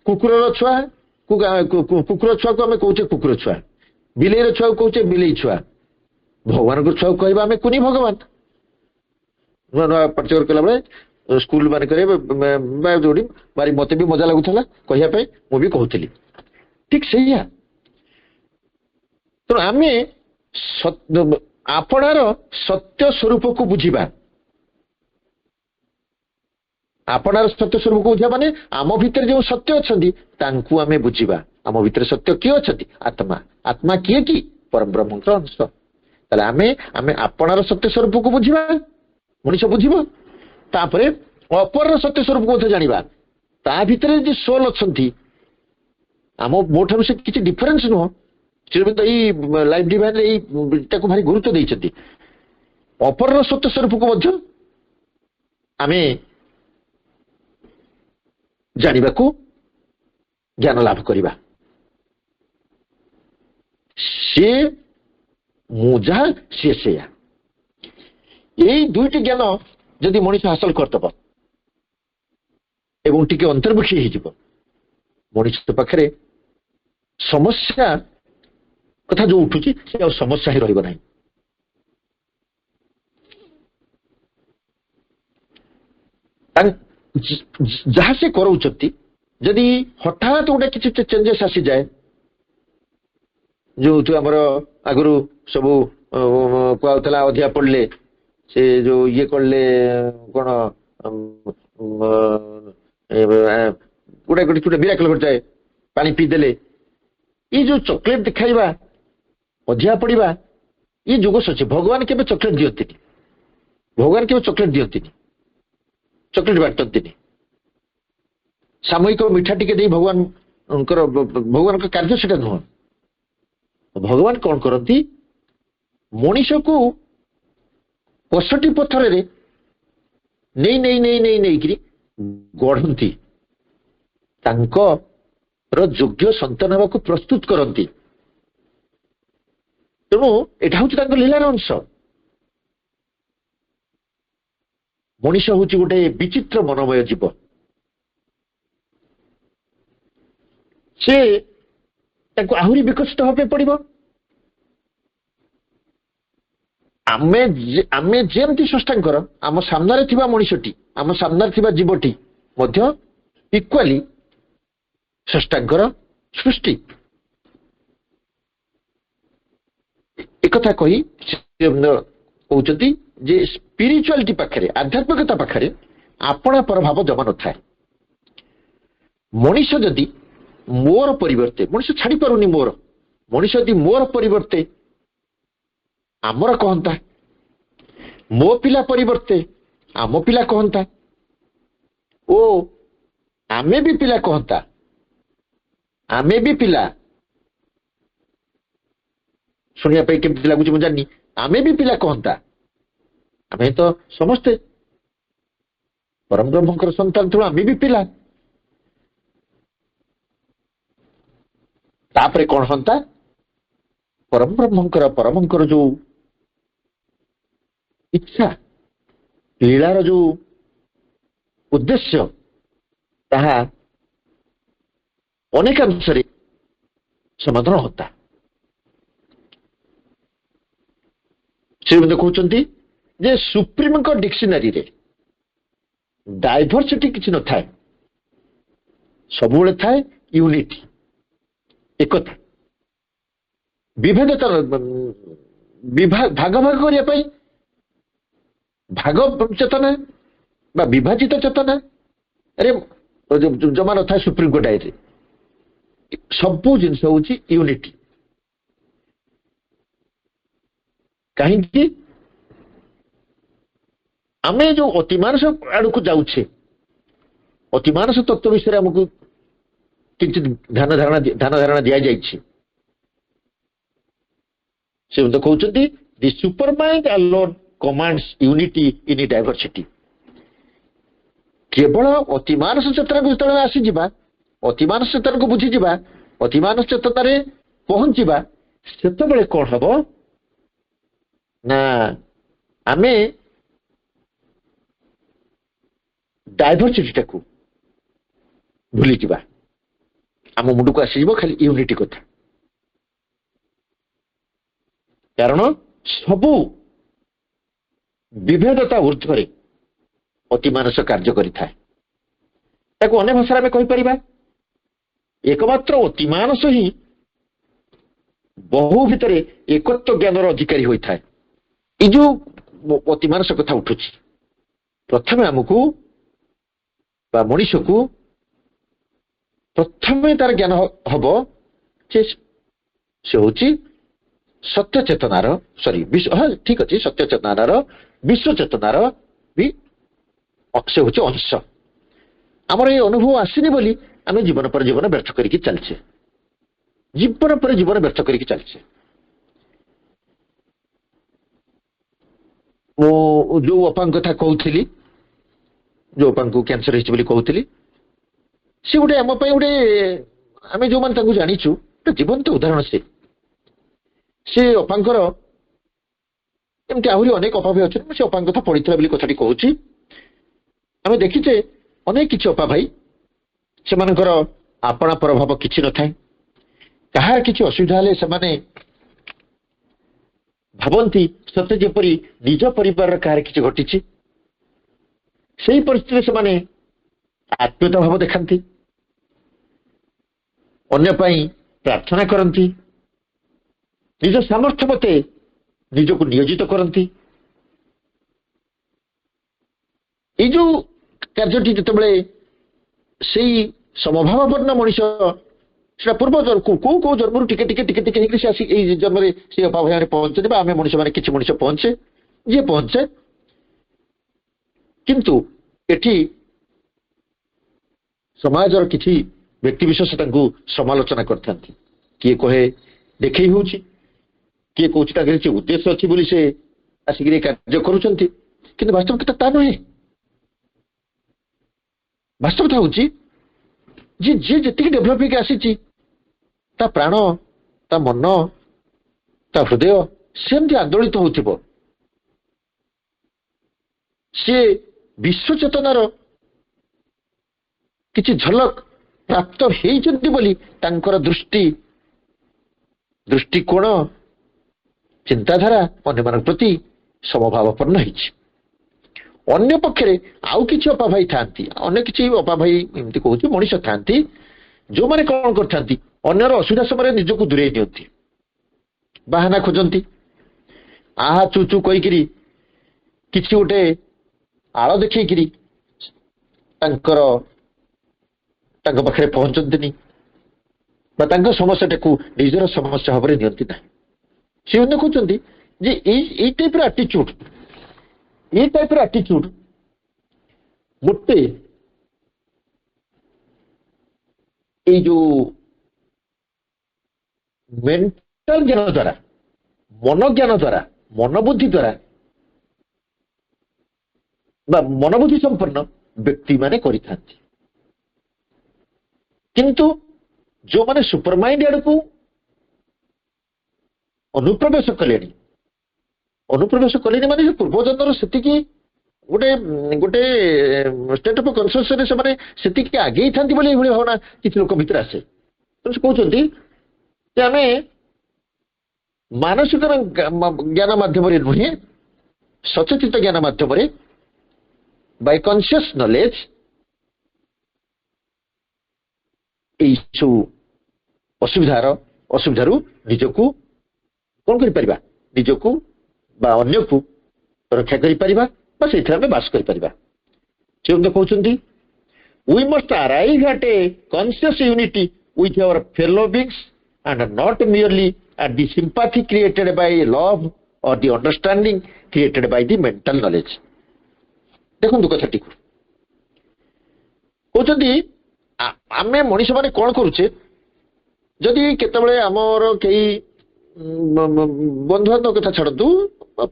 B: କୁକୁରର ଛୁଆକୁ ଆମେ କହୁଛେ କୁକୁର ଛୁଆ, ବିଲେଇର ଛୁଆକୁ କହୁଛେ ବିଲେଇ ଛୁଆ, ଭଗବାନଙ୍କ ଛୁଆକୁ କହିବା ଆମେ କୁନି ଭଗବାନ। ନୂଆ ନୂଆ ପାଠ୍ୟକ୍ରମ କଲାବେଳେ ସ୍କୁଲ ମାନଙ୍କରେ ଯୋଉଠି ମତେ ବି ମଜା ଲାଗୁଥିଲା କହିବା ପାଇଁ, ମୁଁ ବି କହୁଥିଲି। ଠିକ ସେଇଆ। ତେଣୁ ଆମେ ଆପଣାର ସତ୍ୟ ସ୍ୱରୂପକୁ ବୁଝିବା। ଆପଣାର ସତ୍ୟ ସ୍ୱରୂପକୁ ବୁଝିବା ମାନେ ଆମ ଭିତରେ ଯେଉଁ ସତ୍ୟ ଅଛନ୍ତି ତାଙ୍କୁ ଆମେ ବୁଝିବା। ଆମ ଭିତରେ ସତ୍ୟ କିଏ ଅଛନ୍ତି? ଆତ୍ମା। ଆତ୍ମା କିଏ କି? ପରମ ବ୍ରହ୍ମଙ୍କର ଅଂଶ। ତାହେଲେ ଆମେ ଆପଣାର ସତ୍ୟ ସ୍ୱରୂପକୁ ବୁଝିବା ମଣିଷ ବୁଝିବ। ତାପରେ ଅପରର ସତ୍ୟ ସ୍ୱରୂପକୁ ମଧ୍ୟ ଜାଣିବା। ତା ଭିତରେ ଯେ ସୋଲ ଅଛନ୍ତି, ମୋ ଠାରୁ ସେ କିଛି ଡିଫରେନ୍ସ ନୁହଁ। ଶ୍ରୀଅରବିନ୍ଦ ଏଇ ଲାଇଫ ଡିଭାଇନରେ ଏଇଟାକୁ ଭାରି ଗୁରୁତ୍ୱ ଦେଇଛନ୍ତି। ଅପରର ସତ୍ୟ ସ୍ୱରୂପକୁ ମଧ୍ୟ ଆମେ ଜାଣିବାକୁ ଜ୍ଞାନ ଲାଭ କରିବା। ସିଏ ମୁଁ ଯାହା ସିଏ ସେଇଆ, ଏଇ ଦୁଇଟି ଜ୍ଞାନ ଯଦି ମଣିଷ ହାସଲ କରିଦେବ ଏବଂ ଟିକେ ଅନ୍ତର୍ମୁଖୀ ହେଇଯିବ, ମଣିଷ ପାଖରେ ସମସ୍ୟା କଥା ଯୋଉ ଉଠୁଛି ସେ ଆଉ ସମସ୍ୟା ହିଁ ରହିବ ନାହିଁ। ଯାହା ସେ କରାଉଛନ୍ତି, ଯଦି ହଠାତ୍ ଗୋଟେ କିଛି ଚେଞ୍ଜେସ୍ ଆସିଯାଏ, ଯୋଉ ଆମର ଆଗରୁ ସବୁ କୁହାଉଥିଲା ଅଧିକା ପଡିଲେ ସେ ଯୋଉ ଇଏ କଲେ କଣ ଗୋଟେ ମିରାକଲ ଘଟିଯାଏ, ପାଣି ପିଇଦେଲେ। ଏଇ ଯୋଉ ଚକୋଲେଟ ଦେଖାଇବା, ଅଧିକା ପଡିବା, ଇଏ ଯୁଗ ସରିଛି। ଭଗବାନ କେବେ ଚକୋଲେଟ ଦିଅନ୍ତିନି, ଭଗବାନ କେବେ ଚକୋଲେଟ ଦିଅନ୍ତିନି, ଚକୋଲେଟ ବାଣ୍ଟନ୍ତିନି। ସାମୂହିକ ମିଠା ଟିକେ ଦେଇ ଭଗବାନଙ୍କ କାର୍ଯ୍ୟ ସେଟା ନୁହଁ। ଭଗବାନ କଣ କରନ୍ତି, ମଣିଷକୁ କଷଟି ପଥରରେ ନେଇକିରି ଗଢନ୍ତି, ତାଙ୍କର ଯୋଗ୍ୟ ସନ୍ତାନ ହେବାକୁ ପ୍ରସ୍ତୁତ କରନ୍ତି। ତେଣୁ ଏଟା ହଉଛି ତାଙ୍କ ଲୀଳାର ଅଂଶ। ମଣିଷ ହଉଛି ଗୋଟେ ବିଚିତ୍ର ମନୋମୟ ଜୀବ। ସେ ତାକୁ ଆହୁରି ବିକଶିତ ହେବା ପାଇଁ ପଡିବ। ଆମେ ଯେମିତି ସ୍ରଷ୍ଟାଙ୍କର ଆମ ସାମ୍ନାରେ ଥିବା ମଣିଷଟି, ଆମ ସାମ୍ନାରେ ଥିବା ଜୀବଟି ମଧ୍ୟ ଇକ୍ୱାଲି ସ୍ରଷ୍ଟାଙ୍କର ସୃଷ୍ଟି। ଏକଥା କହି କହୁଛନ୍ତି ଯେ ସ୍ପିରିଚୁଆଲିଟି ପାଖରେ, ଆଧ୍ୟାତ୍ମିକତା ପାଖରେ ଆପଣା ପ୍ରଭାବ ଜମା ନଥାଏ। ମଣିଷ ଯଦି ମୋର ପରିବର୍ତ୍ତେ, ମଣିଷ ଛାଡି ପାରୁନି ମୋର, ମଣିଷ ଯଦି ମୋର ପରିବର୍ତ୍ତେ ଆମର କହନ୍ତା, ମୋ ପିଲା ପରିବର୍ତ୍ତେ ଆମ ପିଲା କହନ୍ତା, ଓ ଆମେ ବି ପିଲା କହନ୍ତା, ଆମେ ବି ପିଲା, ଶୁଣିବା ପାଇଁ କେମିତି ଲାଗୁଛି ମୁଁ ଜାଣିନି, ଆମେ ବି ପିଲା କହନ୍ତା, ଆମେ ତ ସମସ୍ତେ ପରମ ବ୍ରହ୍ମଙ୍କର ସନ୍ତାନ, ତେଣୁ ଆମେ ବି ପିଲା। ତାପରେ କଣ ହନ୍ତା, ପରମ ବ୍ରହ୍ମଙ୍କର ଯୋଉ ଇଚ୍ଛା, ଲୀଳାର ଯୋଉ ଉଦ୍ଦେଶ୍ୟ, ତାହା ଅନେକାଂଶରେ ସମାଧାନ ହନ୍ତା। ଶ୍ରୀଅରବିନ୍ଦ କହୁଛନ୍ତି ଯେ ସୁପ୍ରିମଙ୍କ ଡିକ୍ସନାରୀରେ ଡାଇଭରସିଟି କିଛି ନଥାଏ, ସବୁବେଳେ ଥାଏ ୟୁନିଟି, ଏକତା। ବିଭେଦତା ଭାଗ କରିବା ପାଇଁ ଭାଗ ଚେତନା ବା ବିଭାଜିତ ଚେତନା ଜମା ନଥାଏ ସୁପ୍ରିମକୋର୍ଟ ଡାଏରୀରେ। ସବୁ ଜିନିଷ ହଉଛି ୟୁନିଟି। କାହିଁକି ଆମେ ଯୋଉ ଅତିମାନସ ଆଡକୁ ଯାଉଛେ, ଅତିମାନସ ତତ୍ତ୍ୱ ବିଷୟରେ ଆମକୁ କିଛି ଧ୍ୟାନ ଧାରଣା ଦିଆଯାଇଛି। ସେ କହୁଛନ୍ତି the supermind alone commands unity in diversity. କେବଳ ଅତିମାନସ ଚେତନାକୁ ଯେତେବେଳେ ଆସିଯିବା, ଅତିମାନସ ଚେତନାକୁ ବୁଝିଯିବା, ଅତିମାନସ ଚେତନାରେ ପହଞ୍ଚିବା, ସେତେବେଳେ କଣ ହବ ନା ଆମେ ଡାଇଭରସିଟିଟାକୁ ଭୁଲିଯିବା। ଆମ ମୁଣ୍ଡକୁ ଆସିଯିବ ଖାଲି ୟୁନିଟି କଥା। କାରଣ ସବୁ ବିଭେଦତା ଉର୍ଦ୍ଧ୍ୱରେ ଅତିମାନସ କାର୍ଯ୍ୟ କରିଥାଏ। ତାକୁ ଅନ୍ୟ ଭାଷାରେ ଆମେ କହିପାରିବା, ଏକମାତ୍ର ଅତିମାନସ ହିଁ ବହୁ ଭିତରେ ଏକତ୍ୱ ଜ୍ଞାନର ଅଧିକାରୀ ହୋଇଥାଏ। ଏଇ ଯୋଉ ଅତିମାନସ କଥା ଉଠୁଛି, ପ୍ରଥମେ ଆମକୁ ବା ମଣିଷକୁ ପ୍ରଥମେ ତାର ଜ୍ଞାନ ହବ ଯେ ସେ ହଉଛି ସତ୍ୟ ଚେତନାର, ଠିକ ଅଛି, ସତ୍ୟ ଚେତନାର, ବିଶ୍ୱ ଚେତନାର ବି ସେ ହଉଛି ଅଂଶ। ଆମର ଏଇ ଅନୁଭବ ଆସିନି ବୋଲି ଆମେ ଜୀବନ ପରେ ଜୀବନ ବ୍ୟର୍ଥ କରିକି ଚାଲିଛେ, ଜୀବନ ପରେ ଜୀବନ ବ୍ୟର୍ଥ କରିକି ଚାଲିଛେ। ମୁଁ ଯୋଉ ଅପାଙ୍କ କଥା କହୁଥିଲି, ଯୋଉ ଅପାଙ୍କୁ କ୍ୟାନ୍ସର ହେଇଛି ବୋଲି କହୁଥିଲି, ସେ ଗୋଟେ ଆମ ପାଇଁ ଗୋଟେ, ଆମେ ଯୋଉମାନେ ତାଙ୍କୁ ଜାଣିଛୁ ଗୋଟେ ଜୀବନ୍ତ ଉଦାହରଣ। ସେ ଅପାଙ୍କର ଏମିତି ଆହୁରି ଅନେକ ଅପା ଭାଇ ଅଛନ୍ତି, ମୁଁ ସେ ଅପାଙ୍କ କଥା ପଢିଥିଲା ବୋଲି କଥାଟି କହୁଛି। ଆମେ ଦେଖିଛେ ଅନେକ କିଛି ଅପା ଭାଇ, ସେମାନଙ୍କର ଆପଣା ପ୍ରଭାବ କିଛି ନଥାଏ। କାହାର କିଛି ଅସୁବିଧା ହେଲେ ସେମାନେ ଭାବନ୍ତି ସତେ ଯେପରି ନିଜ ପରିବାରର କାହାର କିଛି ଘଟିଛି। ସେହି ପରିସ୍ଥିତିରେ ସେମାନେ ଆତ୍ମୀୟତା ଭାବ ଦେଖାନ୍ତି, ଅନ୍ୟ ପାଇଁ ପ୍ରାର୍ଥନା କରନ୍ତି, ନିଜ ସାମର୍ଥ୍ୟ ମତେ ନିଜକୁ ନିୟୋଜିତ କରନ୍ତି। ଏଇ ଯୋଉ କାର୍ଯ୍ୟଟି ଯେତେବେଳେ ସେଇ ସମଭାବାପନ୍ନ ମଣିଷ ସେଟା ପୂର୍ବ କୋଉ କୋଉ ଜନ୍ମରୁ ଟିକେ ଟିକେ ଟିକେ ଟିକେ ହେଇକି ସେ ଆସି ଏଇ ଜନ୍ମରେ ସେ ଅପାଭାବରେ ପହଞ୍ଚନ୍ତି, ବା ଆମେ ମଣିଷ ମାନେ କିଛି ମଣିଷ ପହଞ୍ଚେ, ଯିଏ ପହଞ୍ଚେ। କିନ୍ତୁ ଏଠି ସମାଜର କିଛି ବ୍ୟକ୍ତିବିଶେଷ ତାଙ୍କୁ ସମାଲୋଚନା କରିଥାନ୍ତି। କିଏ କହେ ଦେଖେଇ ହଉଛି, କିଏ କହୁଛି ତାଙ୍କର କିଛି ଉଦ୍ଦେଶ୍ୟ ଅଛି ବୋଲି ସେ ଆସିକିରି କାର୍ଯ୍ୟ କରୁଛନ୍ତି, କିନ୍ତୁ ବାସ୍ତବ କଥା ତା ନୁହେଁ। ବାସ୍ତବତା ହଉଛି ଯେ ଯିଏ ଯେତିକି ଡେଭଲପ ହେଇକି ଆସିଛି, ତା ପ୍ରାଣ, ତା ମନ, ତା ହୃଦୟ ସେମିତି ଆନ୍ଦୋଳିତ ହଉଥିବ। ସିଏ ବିଶ୍ୱ ଚେତନାର କିଛି ଝଲକ ପ୍ରାପ୍ତ ହେଇଛନ୍ତି ବୋଲି ତାଙ୍କର ଦୃଷ୍ଟିକୋଣ, ଚିନ୍ତାଧାରା ଅନ୍ୟମାନଙ୍କ ପ୍ରତି ସମଭାବାପନ୍ନ ହେଇଛି। ଅନ୍ୟ ପକ୍ଷରେ ଆଉ କିଛି ଅପା ଭାଇ ଥାନ୍ତି, ଅନ୍ୟ କିଛି ଅପା ଭାଇ ଏମିତି କହୁଛି ମଣିଷ ଥାନ୍ତି, ଯୋଉମାନେ କଣ କରିଥାନ୍ତି, ଅନ୍ୟର ଅସୁବିଧା ସମୟରେ ନିଜକୁ ଦୂରେଇ ନିଅନ୍ତି, ବାହାନା ଖୋଜନ୍ତି, ଆହା ଚୁ ଚୁ କହିକିରି କିଛି ଗୋଟେ ଆଳ ଦେଖେଇକିରି ତାଙ୍କ ପାଖରେ ପହଞ୍ଚନ୍ତିନି, ବା ତାଙ୍କ ସମସ୍ୟାଟାକୁ ନିଜର ସମସ୍ୟା ଭାବରେ ନିଅନ୍ତି ନାହିଁ। ସେ ଦେଖୁଛନ୍ତି ଯେ ଏଇ ଟାଇପର ଆଟିଚ୍ୟୁଡ ଗୋଟେ ଏଇ ଯୋଉ ମେଣ୍ଟାଲ ଜ୍ଞାନ ଦ୍ୱାରା, ମନୋଜ୍ଞାନ ଦ୍ୱାରା, ମନୋବୁଦ୍ଧି ଦ୍ୱାରା ବା ମନୋବୁଦ୍ଧି ସମ୍ପନ୍ନ ବ୍ୟକ୍ତିମାନେ କରିଥାନ୍ତି। କିନ୍ତୁ ଯୋଉମାନେ ସୁପରମାଇଣ୍ଡ ଆଡକୁ ଅନୁପ୍ରବେଶ କଲେଣି ମାନେ ପୂର୍ବଜନ୍ମର ସେତିକି ଗୋଟେ ଷ୍ଟେଟ୍ ଅଫ୍ କନସିୟସରେ ସେମାନେ ସେତିକି ଆଗେଇଥାନ୍ତି ବୋଲି ଏଇଭଳି ଭାବନା କିଛି ଲୋକ ଭିତରେ ଆସେ। ସେ କହୁଛନ୍ତି ଯେ ଆମେ ମାନସିକ ଜ୍ଞାନ ମାଧ୍ୟମରେ ନୁହେଁ, ସଚେତିତ ଜ୍ଞାନ ମାଧ୍ୟମରେ, ବାଇ କନସିୟସ୍ ନଲେଜ, ଏଇ ସବୁ ଅସୁବିଧାରୁ ନିଜକୁ କଣ କରିପାରିବା, ନିଜକୁ ବା ଅନ୍ୟକୁ ରକ୍ଷା କରିପାରିବା, ବା ସେଇଥିରେ ଆମେ ବାସ କରିପାରିବା। ସେ କହୁଛନ୍ତି we must arrive at a conscious unity with our fellow beings and not merely at the sympathy created by love or the understanding created by the mental knowledge। ଦେଖନ୍ତୁ କଥାଟିକୁ କହୁଛନ୍ତି ଆମେ ମଣିଷ ମାନେ କଣ କରୁଛେ, ଯଦି କେତେବେଳେ ଆମର କେହି ବନ୍ଧୁବାନ୍ଧବ କଥା ଛାଡ଼ନ୍ତୁ,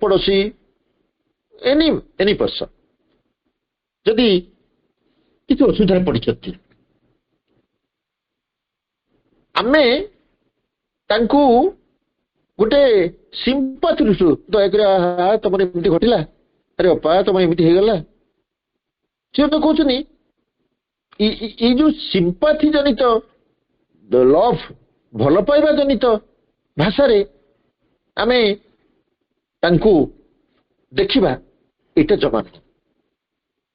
B: ପଡୋଶୀ, ଏନି ପର୍ସନ ଯଦି କିଛି ଅସୁବିଧାରେ ପଡିଛନ୍ତି, ଆମେ ତାଙ୍କୁ ଗୋଟେ ସିମ୍ପାଥି ଦୃଷ୍ଟିରୁ ଦୟାକରି ତମର ଏମିତି ଘଟିଲା, ଆରେ ଅପା ତମର ଏମିତି ହେଇଗଲା, ସେ ତ କହୁଛନ୍ତି ଏଇ ଯୋଉ ସିମ୍ପାଥି ଜନିତ ଲଭ, ଭଲ ପାଇବା ଜନିତ ଭାଷାରେ ଆମେ ତାଙ୍କୁ ଦେଖିବା, ଏଇଟା ଜମା ନୁହେଁ।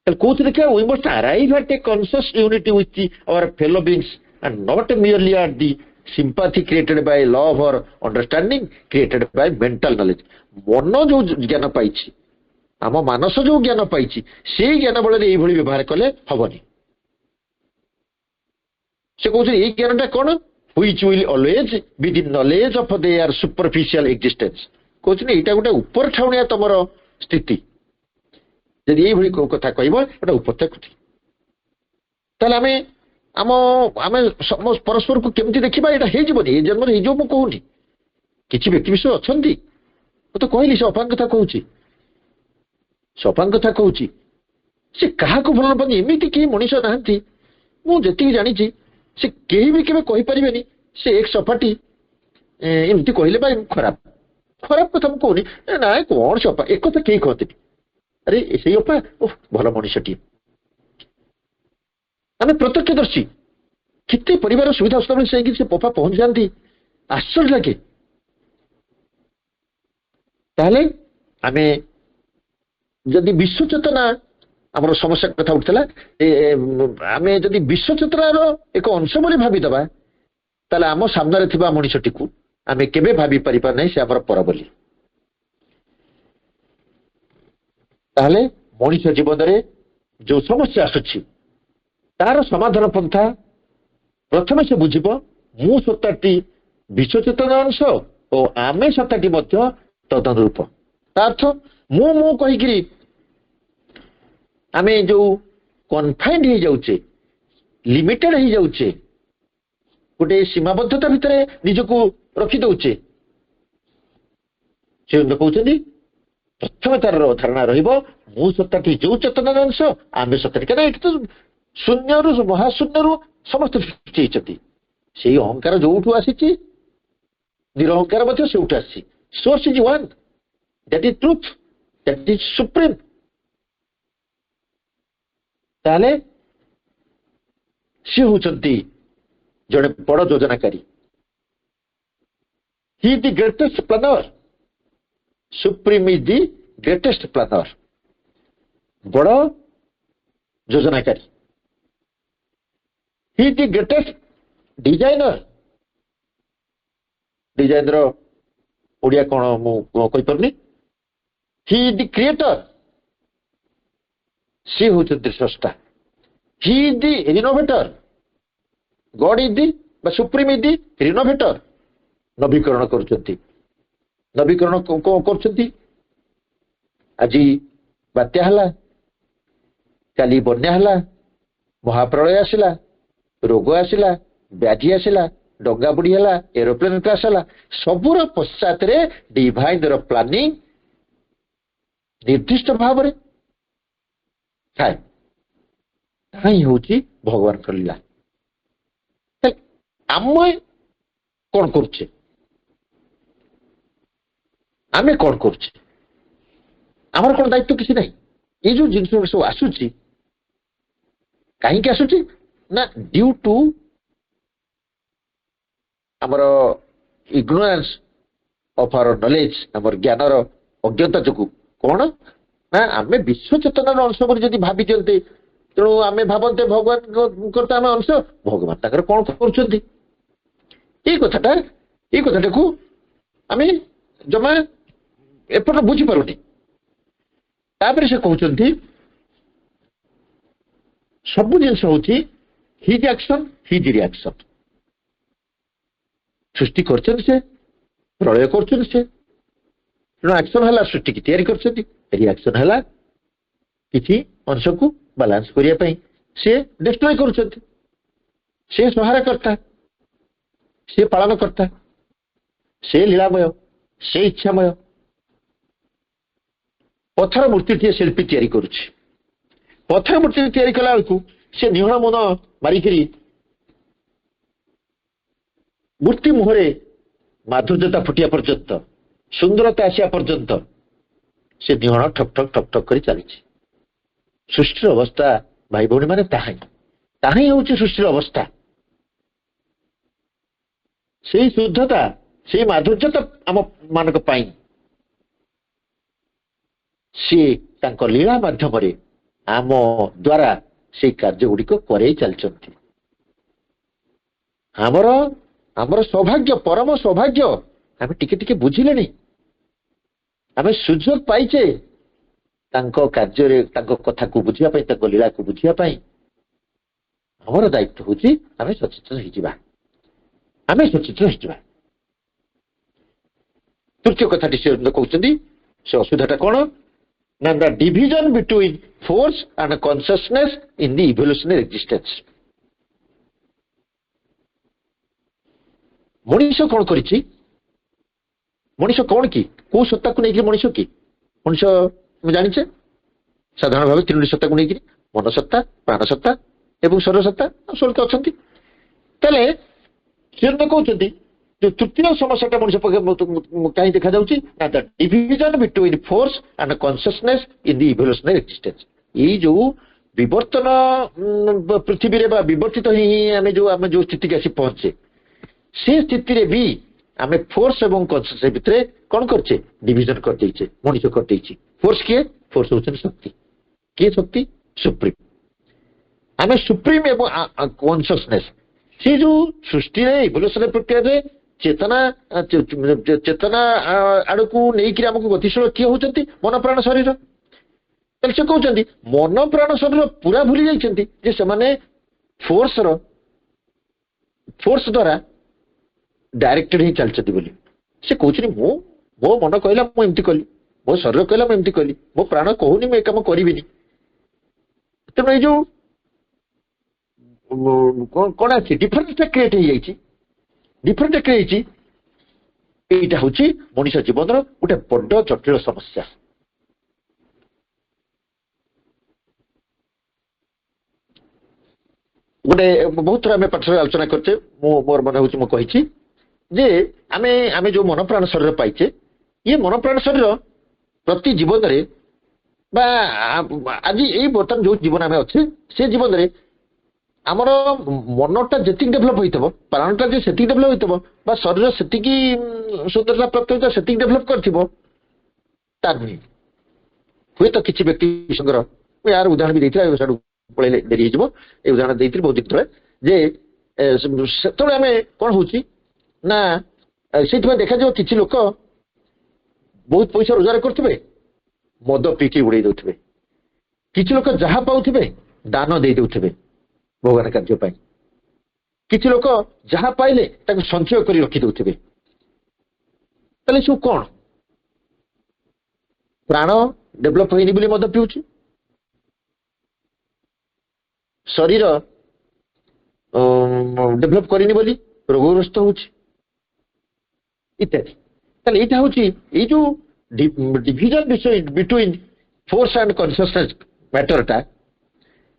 B: କୋଉଥିରେ ଦେଖିବା, we must arrive at a conscious unity with our fellow beings and not merely at the sympathy created by love or understanding created by mental knowledge। ମନ ଯୋଉ ଜ୍ଞାନ ପାଇଛି, ଆମ ମାନସ ଯୋଉ ଜ୍ଞାନ ପାଇଛି, ସେଇ ଜ୍ଞାନ ବଳରେ ଏଇଭଳି ବ୍ୟବହାର କଲେ ହବନି। ସେ କହୁଛନ୍ତି ଏଇ ଜ୍ଞାନଟା କଣ, which will always be the knowledge of their superficial existence। କହୁଛନ୍ତି ଏଇଟା ଗୋଟେ ଉପର ଠାଉଣିଆ ତମର ସ୍ଥିତି, ଯଦି ଏଇଭଳି କଥା କହିବ ଏଟା ଉପତ୍ୟାକୃତି। ତାହେଲେ ଆମେ ଆମେ ପରସ୍ପରକୁ କେମିତି ଦେଖିବା? ଏଇଟା ହେଇଯିବନି, ଏ ଜନ୍ମରେ ହେଇଯିବ ମୁଁ କହୁନି। କିଛି ବ୍ୟକ୍ତି ବିଶେଷ ଅଛନ୍ତି, ମୁଁ ତ କହିଲି ସପାଙ୍କ କଥା କହୁଛି, ସପାଙ୍କ କଥା କହୁଛି, ସେ କାହାକୁ ଭଲ ପାଆନ୍ତି ଏମିତି କେହି ମଣିଷ ନାହାନ୍ତି ମୁଁ ଯେତିକି ଜାଣିଛି। ସେ କେହି ବି କେବେ କହିପାରିବେନି ସେ ଏକ ସପାଟି ଏମିତି କହିଲେ ବା ଖରାପ ଖରାପ କଥା ମୁଁ କହୁନି, ନାଇଁ କଣ ସପା, ଏକଥା କେହି କହନ୍ତିନି। ଆରେ ସେଇ ଅପା ଭଲ ମଣିଷଟିଏ। ଆମେ ପ୍ରତ୍ୟକ୍ଷଦର୍ଶୀ, କେତେ ପରିବାର ସୁବିଧା ଅସୁବିଧା ଯାଇକି ସେ ପପା ପହଞ୍ଚି ଯାଆନ୍ତି, ଆଶ୍ଚର୍ଯ୍ୟ ଲାଗେ। ତାହେଲେ ଆମେ ଯଦି ବିଶ୍ୱ ଚେତନା, ଆମର ସମସ୍ୟା କଥା ଉଠିଥିଲା, ଆମେ ଯଦି ବିଶ୍ୱ ଚେତନାର ଏକ ଅଂଶ ବୋଲି ଭାବିଦେବା, ତାହେଲେ ଆମ ସାମ୍ନାରେ ଥିବା ମଣିଷଟିକୁ ଆମେ କେବେ ଭାବି ପାରିବା ନାହିଁ ସେ ଆମର ପର ବୋଲି। ତାହେଲେ ମଣିଷ ଜୀବନରେ ଯୋଉ ସମସ୍ୟା ଆସୁଛି ତାର ସମାଧାନ ପନ୍ଥା ପ୍ରଥମେ ସେ ବୁଝିବ, ମୁଁ ସତ୍ତାଟି ବିଶ୍ୱ ଚେତନା ଅଂଶ ଓ ଆମେ ସତ୍ତାଟି ମଧ୍ୟ ତଦନୁରୂପ। ତା ଅର୍ଥ ମୁଁ କହିକିରି ଆମେ ଯୋଉ କନଫାଇଣ୍ଡ ହେଇଯାଉଛେ, ଲିମିଟେଡ ହେଇଯାଉଛେ, ଗୋଟେ ସୀମାବଦ୍ଧତା ଭିତରେ ନିଜକୁ ରଖିଦଉଛେ, ସେ କହୁଛନ୍ତି ପ୍ରଥମେ ତାର ଧାରଣା ରହିବ ମୁଁ ସତ୍ତାଟି ଯୋଉ ଚେତନାର ଅଂଶ, ଆମେ ସତ୍ତାଟି। କାରଣ ଏଠି ତ ଶୂନ୍ୟରୁ ମହାଶୂନ୍ୟରୁ ସମସ୍ତେ ସୃଷ୍ଟି ହେଇଛନ୍ତି। ସେଇ ଅହଙ୍କାର ଯୋଉଠୁ ଆସିଛି, ନିରହଙ୍କାର ମଧ୍ୟ ସେଇଠୁ ଆସିଛି। Source is one, that is truth, that is supreme. ତାହେଲେ ସେ ହେଉଛନ୍ତି ଜଣେ ବଡ଼ ଯୋଜନାକାରୀ। He is the greatest planner, supreme is the greatest planner. ବଡ଼ ଯୋଜନାକାରୀ। He is the greatest designer. Designer Odia କଣ ମୁଁ କହିପାରୁନି। ହି ଇଜ ଦି କ୍ରିଏଟର, ସେ ହେଉଛନ୍ତି ସ୍ରଷ୍ଟା। ହି ଇଜ ଦି ରିନୋଭେଟର, ଗଡ ଇଜ ଦି ବା ସୁପ୍ରିମ ଇଜ ଦି ରିନୋଭେଟର। ନବୀକରଣ କରୁଛନ୍ତି। ନବୀକରଣ କଣ କରୁଛନ୍ତି? ଆଜି ବାତ୍ୟା ହେଲା, କାଲି ବନ୍ୟା ହେଲା, ମହାପ୍ରଳୟ ଆସିଲା, ରୋଗ ଆସିଲା, ବ୍ୟାଧି ଆସିଲା, ଡଙ୍ଗା ବୁଡି ହେଲା, ଏରୋପ୍ଲେନ କ୍ରାସ ହେଲା, ସବୁର ପଶ୍ଚାତରେ ଡିଭାଇନର ପ୍ଲାନିଂ ନିର୍ଦ୍ଦିଷ୍ଟ ଭାବରେ ଥାଏ। ତାହା ହିଁ ହେଉଛି ଭଗବାନଙ୍କ ଲୀଳା। ଆମେ କଣ କରୁଛେ? ଆମେ କଣ କରୁଛେ? ଆମର କଣ ଦାୟିତ୍ୱ? କିଛି ନାହିଁ। ଏଇ ଯୋଉ ଜିନିଷ ସବୁ ଆସୁଛି, କାହିଁକି ଆସୁଛି ନା ଡ୍ୟୁ ଟୁ ଆମର ଇଗ୍ନୋରାନ୍ସ ଅଫ୍ ଆୱାର ନଲେଜ, ଆମର ଜ୍ଞାନର ଅଜ୍ଞତା ଯୋଗୁଁ। କଣ ନା ଆମେ ବିଶ୍ୱ ଚେତନାର ଅଂଶ ବୋଲି ଯଦି ଭାବି ଦିଅନ୍ତେ, ତେଣୁ ଆମେ ଭାବନ୍ତେ ଭଗବାନଙ୍କର ତ ଆମେ ଅଂଶ, ଭଗବାନ ତାଙ୍କର କଣ କରୁଛନ୍ତି? ଏଇ କଥାଟାକୁ ଆମେ ଜମା ଏପଟ ବୁଝିପାରୁନି। ତାପରେ ସେ କହୁଛନ୍ତି ସବୁ ଜିନିଷ ହଉଛି ହିଜ ଆକ୍ସନ ହିଜ ରିଆକ୍ସନ। ସୃଷ୍ଟି କରିଛନ୍ତି ସେ, ପ୍ରଳୟ କରୁଛନ୍ତି ସେ, ତେଣୁ ଆକ୍ସନ ହେଲା ସୃଷ୍ଟିକି ତିଆରି କରିଛନ୍ତି, ରିଆକ୍ସନ ହେଲା କିଛି ଅଂଶକୁ ବାଲାନ୍ସ କରିବା ପାଇଁ ସେ ଡିଷ୍ଟ୍ରୟ କରୁଛନ୍ତି। ସେ ସଂହାରକର୍ତ୍ତା, ସେ ପାଳନକର୍ତ୍ତା, ସେ ଲୀଳାମୟ, ସେ ଇଚ୍ଛାମୟ। ପଥର ମୂର୍ତ୍ତିଟିଏ ଶିଳ୍ପୀ ତିଆରି କରୁଛି। ପଥର ମୂର୍ତ୍ତି ତିଆରି କଲା ବେଳକୁ ସେ ନିହଣ ମୁନ ମାରିକିରି ମୂର୍ତ୍ତି ମୁହଁରେ ମାଧୁର୍ଯ୍ୟତା ଫୁଟିବା ପର୍ଯ୍ୟନ୍ତ, ସୁନ୍ଦରତା ଆସିବା ପର୍ଯ୍ୟନ୍ତ ସେ ନିହଣ ଠକ୍ ଠକ୍ ଠକ୍ ଠକ୍ କରି ଚାଲିଛି। ସୃଷ୍ଟିର ଅବସ୍ଥା ଭାଇ ଭଉଣୀ ମାନେ ତାହା ହିଁ ହେଉଛି ସୃଷ୍ଟିର ଅବସ୍ଥା। ସେଇ ଶୁଦ୍ଧତା, ସେଇ ମାଧୁର୍ଯ୍ୟତା ଆମ ମାନଙ୍କ ପାଇଁ ସିଏ ତାଙ୍କ ଲୀଳା ମାଧ୍ୟମରେ ଆମ ଦ୍ୱାରା ସେଇ କାର୍ଯ୍ୟ ଗୁଡ଼ିକ କରେଇ ଚାଲିଛନ୍ତି। ଆମର ସୌଭାଗ୍ୟ, ପରମ ସୌଭାଗ୍ୟ, ଆମେ ଟିକେ ଟିକେ ବୁଝିଲେଣି, ଆମେ ସୁଯୋଗ ପାଇଛେ ତାଙ୍କ କାର୍ଯ୍ୟରେ, ତାଙ୍କ କଥାକୁ ବୁଝିବା ପାଇଁ, ତାଙ୍କ ଲୀଳାକୁ ବୁଝିବା ପାଇଁ। ଆମର ଦାୟିତ୍ୱ ହେଉଛି ଆମେ ସଚେତନ ହେଇଯିବା, ଆମେ ସଚେତନ ହେଇଯିବା। ତୃତୀୟ କଥାଟି ସେ କହୁଛନ୍ତି, ସେ ଅସୁବିଧାଟା କଣ ନା the division between force and consciousness in the evolutionary existence. ମଣିଷ କଣ କରିଛି? ମଣିଷ କଣ କି? କୋଉ ସତ୍ତାକୁ ନେଇକି ମଣିଷ କି? ମଣିଷ ଆମେ ଜାଣିଛେ ସାଧାରଣ ଭାବେ ତିନୋଟି ସତ୍ତାକୁ ନେଇକିରି, ମନସତ୍ତା, ପ୍ରାଣସତ୍ତା ଏବଂ ଶରୀରସତ୍ତା ସମସ୍ତେ ଅଛନ୍ତି। ତାହେଲେ ସେ କହୁଛନ୍ତି ଯେ ତୃତୀୟ ସମସ୍ୟାଟା ମଣିଷ ପକ୍ଷେ କାହିଁ ଦେଖାଯାଉଛି ନା the division between force and consciousness in the evolutionary existence. ଏଇ ଯୋଉ ବିବର୍ତ୍ତନ ପୃଥିବୀରେ ବା ବିବର୍ତ୍ତିତ ହିଁ ଆମେ ଯୋଉ ସ୍ଥିତିକି ଆସି ପହଞ୍ଚେ, ସେ ସ୍ଥିତିରେ ବି ଆମେ ଫୋର୍ସ ଏବଂ କନସିୟସନେସ୍ ଭିତରେ କଣ କରିଛେ? ଡିଭିଜନ କରିଦେଇଛେ, ମଣିଷ କରିଦେଇଛି। ଫୋର୍ସ କିଏ? ଫୋର୍ସ ହଉଛନ୍ତି ଶକ୍ତି। କିଏ ଶକ୍ତି? ସୁପ୍ରିମ। ଆମେ ସୁପ୍ରିମ ଏବଂ କନସିୟସନେସ୍, ସେ ଯୋଉ ସୃଷ୍ଟିରେ ଇଭଲ୍ୟୁସନାରୀ ପ୍ରକ୍ରିୟାରେ ଚେତନା ଆଡକୁ ନେଇକିରି ଆମକୁ ଗତିଶୀଳ କିଏ ହଉଛନ୍ତି? ମନ, ପ୍ରାଣ, ଶରୀର। ତାହେଲେ ସେ କହୁଛନ୍ତି ମନ, ପ୍ରାଣ, ଶରୀର ପୁରା ଭୁଲି ଯାଇଛନ୍ତି ଯେ ସେମାନେ ଫୋର୍ସ ଦ୍ୱାରା ଡାଇରେକ୍ଟେଡ ହେଇ ଚାଲିଛନ୍ତି ବୋଲି। ସେ କହୁଛନ୍ତି ମୋ ମନ କହିଲା ମୁଁ ଏମିତି କଲି, ମୋ ଶରୀର କହିଲା ମୁଁ ଏମିତି କଲି, ମୋ ପ୍ରାଣ କହୁନି ମୁଁ ଏ କାମ କରିବିନି। ତେଣୁ ଏଇ ଯୋଉ କଣ ଅଛି ଡିଫରେନ୍ସଟା କ୍ରିଏଟ ହେଇଯାଇଛି, ଡିଫରେନ୍ସ କ୍ରିଏଟ ହେଇଛି। ଏଇଟା ହଉଛି ମଣିଷ ଜୀବନର ଗୋଟେ ବଡ ଜଟିଳ ସମସ୍ୟା। ଗୋଟେ ବହୁତ ଥର ଆମେ ପାଠରେ ଆଲୋଚନା କରିଛେ, ମୋର ମନେ ହଉଛି ମୁଁ କହିଛି ଯେ ଆମେ ଯୋଉ ମନ, ପ୍ରାଣ, ଶରୀର ପାଇଛେ, ଇଏ ମନ, ପ୍ରାଣ, ଶରୀର ପ୍ରତି ଜୀବନରେ ବା ଆଜି ଏଇ ବର୍ତ୍ତମାନ ଯୋଉ ଜୀବନ ଆମେ ଅଛେ ସେ ଜୀବନରେ ଆମର ମନଟା ଯେତିକି ଡେଭଲପ ହେଇଥିବ, ପ୍ରାଣଟା ଯେ ସେତିକି ଡେଭଲପ ହେଇଥିବ, ବା ଶରୀର ସେତିକି ସୁନ୍ଦରତା ପ୍ରାପ୍ତ ସେତିକି ଡେଭଲପ କରିଥିବ ତା ନୁହେଁ। ହୁଏତ କିଛି ବ୍ୟକ୍ତି ସଂଘର, ମୁଁ ୟାର ଉଦାହରଣ ବି ଦେଇଥିଲା, ସେଠୁ ପଳେଇଲେ ଡେରି ହେଇଯିବ, এই ଉଦାହରଣ ଦେଇଥିଲି ବହୁତ ଦିନ ତଳେ ଯେ ସେତେବେଳେ ଆମେ କଣ ହଉଛି ନା ସେଇଥିପାଇଁ ଦେଖାଯିବ କିଛି ଲୋକ ବହୁତ ପଇସା ରୋଜଗାର କରୁଥିବେ, ମଦ ପିଇକି ଉଡେଇ ଦଉଥିବେ। କିଛି ଲୋକ ଯାହା ପାଉଥିବେ ଦାନ ଦେଇ ଦଉଥିବେ ଭଗବାନ କାର୍ଯ୍ୟ ପାଇଁ। କିଛି ଲୋକ ଯାହା ପାଇଲେ ତାକୁ ସଞ୍ଚୟ କରି ରଖି ଦଉଥିବେ। ତାହେଲେ ସବୁ କଣ? ପ୍ରାଣ ଡେଭଲପ ହେଇନି ବୋଲି ମଦ ପିଉଛି, ଶରୀର ଡେଭଲପ କରିନି ବୋଲି ରୋଗଗ୍ରସ୍ତ ହଉଛି ଇତ୍ୟାଦି। ତାହେଲେ ଏଇଟା ହଉଛି ଏଇ ଯୋଉ division between force and consciousness ମ୍ୟାଟରଟା,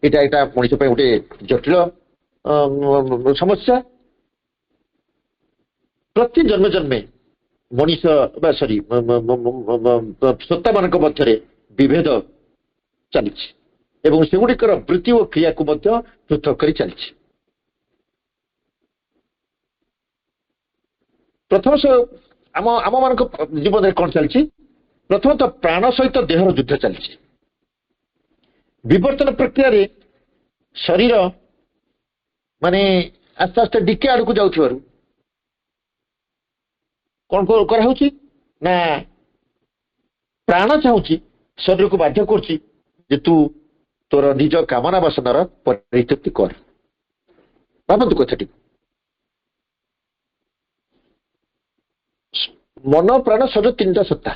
B: ଏଇଟା ମଣିଷ ପାଇଁ ଗୋଟେ ଜଟିଳ ସମସ୍ୟା। ପ୍ରତି ଜନ୍ମେ ଜନ୍ମେ ମଣିଷ ବା ସତ୍ତା ମାନଙ୍କ ମଧ୍ୟରେ ବିଭେଦ ଚାଲିଛି ଏବଂ ସେଗୁଡ଼ିକର ବୃତ୍ତି ଓ କ୍ରିୟାକୁ ମଧ୍ୟ ପୃଥକ କରି ଚାଲିଛି। ପ୍ରଥମ ଆମମାନଙ୍କ ଜୀବନରେ କଣ ଚାଲିଛି? ପ୍ରଥମତଃ ପ୍ରାଣ ସହିତ ଦେହର ଯୁଦ୍ଧ ଚାଲିଛି। ବିବର୍ତ୍ତନ ପ୍ରକ୍ରିୟାରେ ଶରୀର ମାନେ ଆସ୍ତେ ଆସ୍ତେ ଡିକେ ଆଡକୁ ଯାଉଥିବାରୁ କଣ କରାହଉଛି ନା ପ୍ରାଣ ଚାହୁଁଛି, ଶରୀରକୁ ବାଧ୍ୟ କରୁଛି ଯେ ତୁ ତୋର ନିଜ କାମନା ବାସନାର ପରିତ୍ୟକ୍ତି କର। ଭାବନ୍ତୁ କଥାଟି, ମନ, ପ୍ରାଣ, ଶରୀର ତିନିଟା ସତ୍ତା।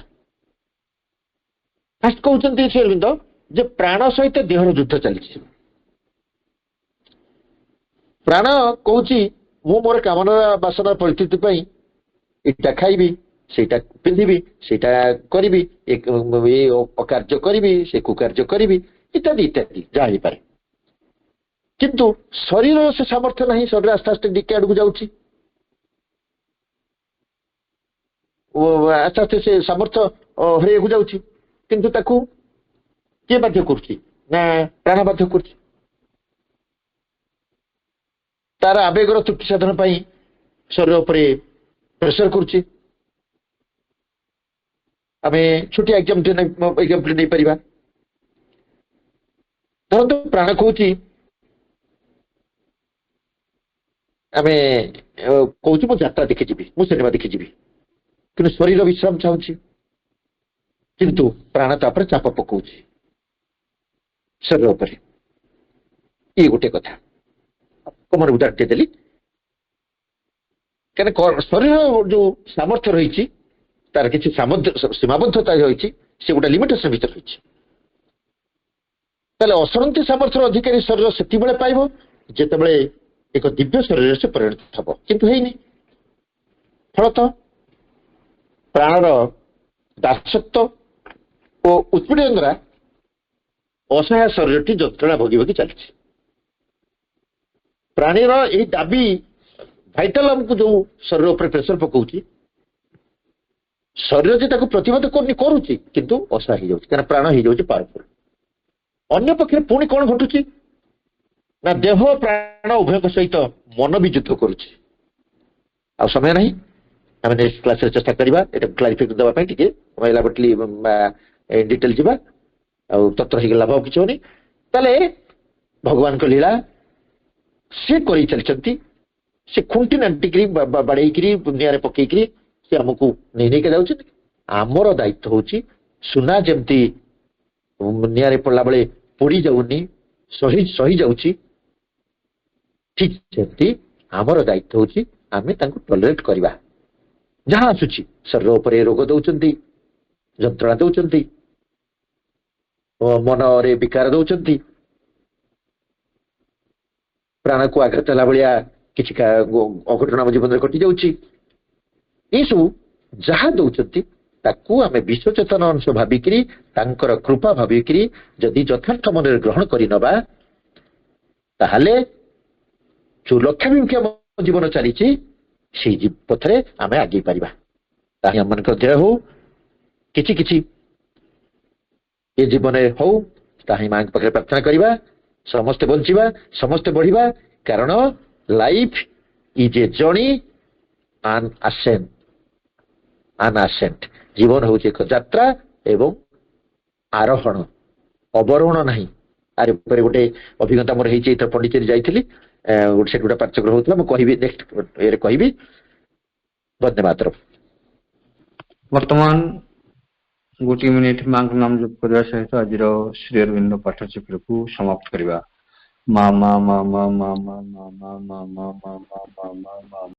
B: ଫାଷ୍ଟ କହୁଛନ୍ତି ଶ୍ରୀ ଅରବିନ୍ଦ ଯେ ପ୍ରାଣ ସହିତ ଦେହର ଯୁଦ୍ଧ ଚାଲିଛି। ପ୍ରାଣ କହୁଛି ମୁଁ ମୋର କାମନା ବାସନା ପରିସ୍ଥିତି ପାଇଁ ଏଇଟା ଖାଇବି, ସେଇଟା ପିନ୍ଧିବି, ସେଇଟା କରିବି, ଏ ଅକାର୍ଯ୍ୟ କରିବି, ସେ କୁକାର୍ଯ୍ୟ କରିବି ଇତ୍ୟାଦି ଇତ୍ୟାଦି ଯାହା ହେଇପାରେ। କିନ୍ତୁ ଶରୀରର ସେ ସାମର୍ଥ୍ୟ ନାହିଁ, ଶରୀର ଆସ୍ତେ ଆସ୍ତେ ଡିକେ ଆଡକୁ ଯାଉଛି, ଆସ୍ତେ ଆସ୍ତେ ସେ ସାମର୍ଥ୍ୟ ହରେଇବାକୁ ଯାଉଛି। କିନ୍ତୁ ତାକୁ କିଏ ବାଧ୍ୟ କରୁଛି? ନା ପ୍ରାଣ ବାଧ୍ୟ କରୁଛି। ତାର ଆବେଗର ତୃପ୍ତି ସାଧନ ପାଇଁ ଶରୀର ଉପରେ ପ୍ରେସର କରୁଛି। ଆମେ ଛୋଟିଆ ଏକ୍ସାମ୍ପଲ ନେଇପାରିବା। ଧରନ୍ତୁ ପ୍ରାଣ କହୁଛି ଆମେ କହୁଛୁ ମୁଁ ଯାତ୍ରା ଦେଖିଯିବି, ମୁଁ ସିନେମା ଦେଖିଯିବି, କିନ୍ତୁ ଶରୀର ବିଶ୍ରାମ ଚାହୁଁଛି, କିନ୍ତୁ ପ୍ରାଣ ତାପରେ ଚାପ ପକଉଛି ଶରୀର ଉପରେ। ଇଏ ଗୋଟେ କଥା କମନ ଉଦାହରଣ ଦେଲି, କାରଣ ଶରୀର ଯୋଉ ସାମର୍ଥ୍ୟ ରହିଛି ତାର କିଛି ସୀମାବଦ୍ଧତା ରହିଛି, ସେ ଗୋଟେ ଲିମିଟେସନ ଭିତରେ ରହିଛି। ତାହେଲେ ଅସରନ୍ତି ସାମର୍ଥ୍ୟର ଅଧିକାରୀ ଶରୀର ସେତିବେଳେ ପାଇବ ଯେତେବେଳେ ଏକ ଦିବ୍ୟ ଶରୀରରେ ସେ ପରିଣତ ହେବ, କିନ୍ତୁ ହେଇନି। ଫଳତଃ ପ୍ରାଣର ଦାସତ୍ୱ ଓ ଉତ୍ପୀଡ଼ନ ଦ୍ୱାରା ଅସହାୟ ଶରୀରଟି ଯନ୍ତ୍ରଣା ଭୋଗି ଭୋଗି ଚାଲିଛି। ପ୍ରାଣୀର ଏହି ଦାବି ଭାଇଟାଲ ଆମକୁ ଯୋଉ ଶରୀର ଉପରେ ପ୍ରେସର ପକାଉଛି, ଶରୀର ଯେ ତାକୁ ପ୍ରତିବାଦ କରୁଛି କିନ୍ତୁ ଅସହାୟ ହେଇଯାଉଛି, କାରଣ ପ୍ରାଣ ହେଇଯାଉଛି ପାୱାରଫୁଲ। ଅନ୍ୟ ପକ୍ଷରେ ପୁଣି କଣ ଘଟୁଛି ନା ଦେହ ପ୍ରାଣ ଉଭୟଙ୍କ ସହିତ ମନ ବି ଯୁଦ୍ଧ କରୁଛି। ଆଉ ସମୟ ନାହିଁ, ଆମେ ନେକ୍ସଟ କ୍ଲାସରେ ଚେଷ୍ଟା କରିବା ଏଟା କ୍ଲାରିଫିକେସନ ଦେବା ପାଇଁ। ଟିକେ ଇଲାବୋରେଟଲି ଡିଟେଲ ଯିବା, ଆଉ ତତ୍ର ହେଇକି ଲାଭ କିଛି ହଉନି। ତାହେଲେ ଭଗବାନଙ୍କ ଲୀଳା ସେ କରି ଚାଲିଛନ୍ତି, ସେ ଖୁଣ୍ଟି ନାଣ୍ଟିକିରି ବାଡେଇକିରି ନିଆଁରେ ପକେଇକିରି ସେ ଆମକୁ ନେଇକି ଯାଉଛନ୍ତି। ଆମର ଦାୟିତ୍ୱ ହଉଛି ସୁନା ଯେମିତି ନିଆଁରେ ପଡିଲା ବେଳେ ପୋଡି ଯାଉନି, ସହି ଯାଉଛି, ଠିକ ସେମିତି ଆମର ଦାୟିତ୍ୱ ହଉଛି ଆମେ ତାଙ୍କୁ ଟଲରେଟ କରିବା। ଯାହା ଆସୁଛି ଶରୀର ଉପରେ ରୋଗ ଦଉଛନ୍ତି, ଯନ୍ତ୍ରଣା ଦଉଛନ୍ତି, ମନରେ ବିକାର ଦଉଛନ୍ତି, ପ୍ରାଣକୁ ଆଘାତ ହେଲା ଭଳିଆ କିଛି ଅଘଟଣ ଆମ ଜୀବନରେ ଘଟି ଯାଉଛି। ଏସବୁ ଯାହା ଦଉଛନ୍ତି ତାକୁ ଆମେ ବିଶ୍ୱଚେତନ ଅଂଶ ଭାବିକିରି, ତାଙ୍କର କୃପା ଭାବିକିରି ଯଦି ଯଥାର୍ଥ ମନରେ ଗ୍ରହଣ କରିନେବା, ତାହେଲେ ଯୋଉ ଲକ୍ଷ୍ୟାଭିମୁଖୀ ଆମ ଜୀବନ ଚାଲିଛି ସେଇ ପଥରେ ଆମେ ଆଗେଇ ପାରିବା। ତାହା ଆମମାନଙ୍କ ଦେହ ହଉ, କିଛି କିଛି ଏ ଜୀବନରେ ହଉ, ତାହା ମାଙ୍କ ପାଖରେ ପ୍ରାର୍ଥନା କରିବା। ସମସ୍ତେ ବଞ୍ଚିବା, ସମସ୍ତେ ବଢିବା, କାରଣ ଲାଇଫ ଇଜ ଏ ଜର୍ଣ୍ଣି ଆନ୍ ଆସେଣ୍ଟ। ଜୀବନ ହଉଛି ଏକ ଯାତ୍ରା ଏବଂ ଆରୋହଣ, ଅବରୋହଣ ନାହିଁ। ଆର ଉପରେ ଗୋଟେ ଅଭିଜ୍ଞତା ମୋର ହେଇଛି, ଏଥର ପଣ୍ଡିଚେରୀ ଯାଇଥିଲି, ସେଠି ଗୋଟେ ପାଠ୍ୟକ୍ରମ ହଉଥିଲା, ମୁଁ କହିବି ନେକ୍ସଟ ଇଏରେ କହିବି। ବନ୍ଦେ ମାତରମ୍।
A: ବର୍ତ୍ତମାନ 1 ମିନିଟ ମାଙ୍କ ନାମ ଜପ କରିବା ସହିତ ଆଜିର ଶ୍ରୀ ଅରବିନ୍ଦ ପାଠଚକ୍ରକୁ ସମାପ୍ତ କରିବା। ମା ମା ମା ମା ମା ମା ମା ମା ମା ମା ମା ମା ମା ମା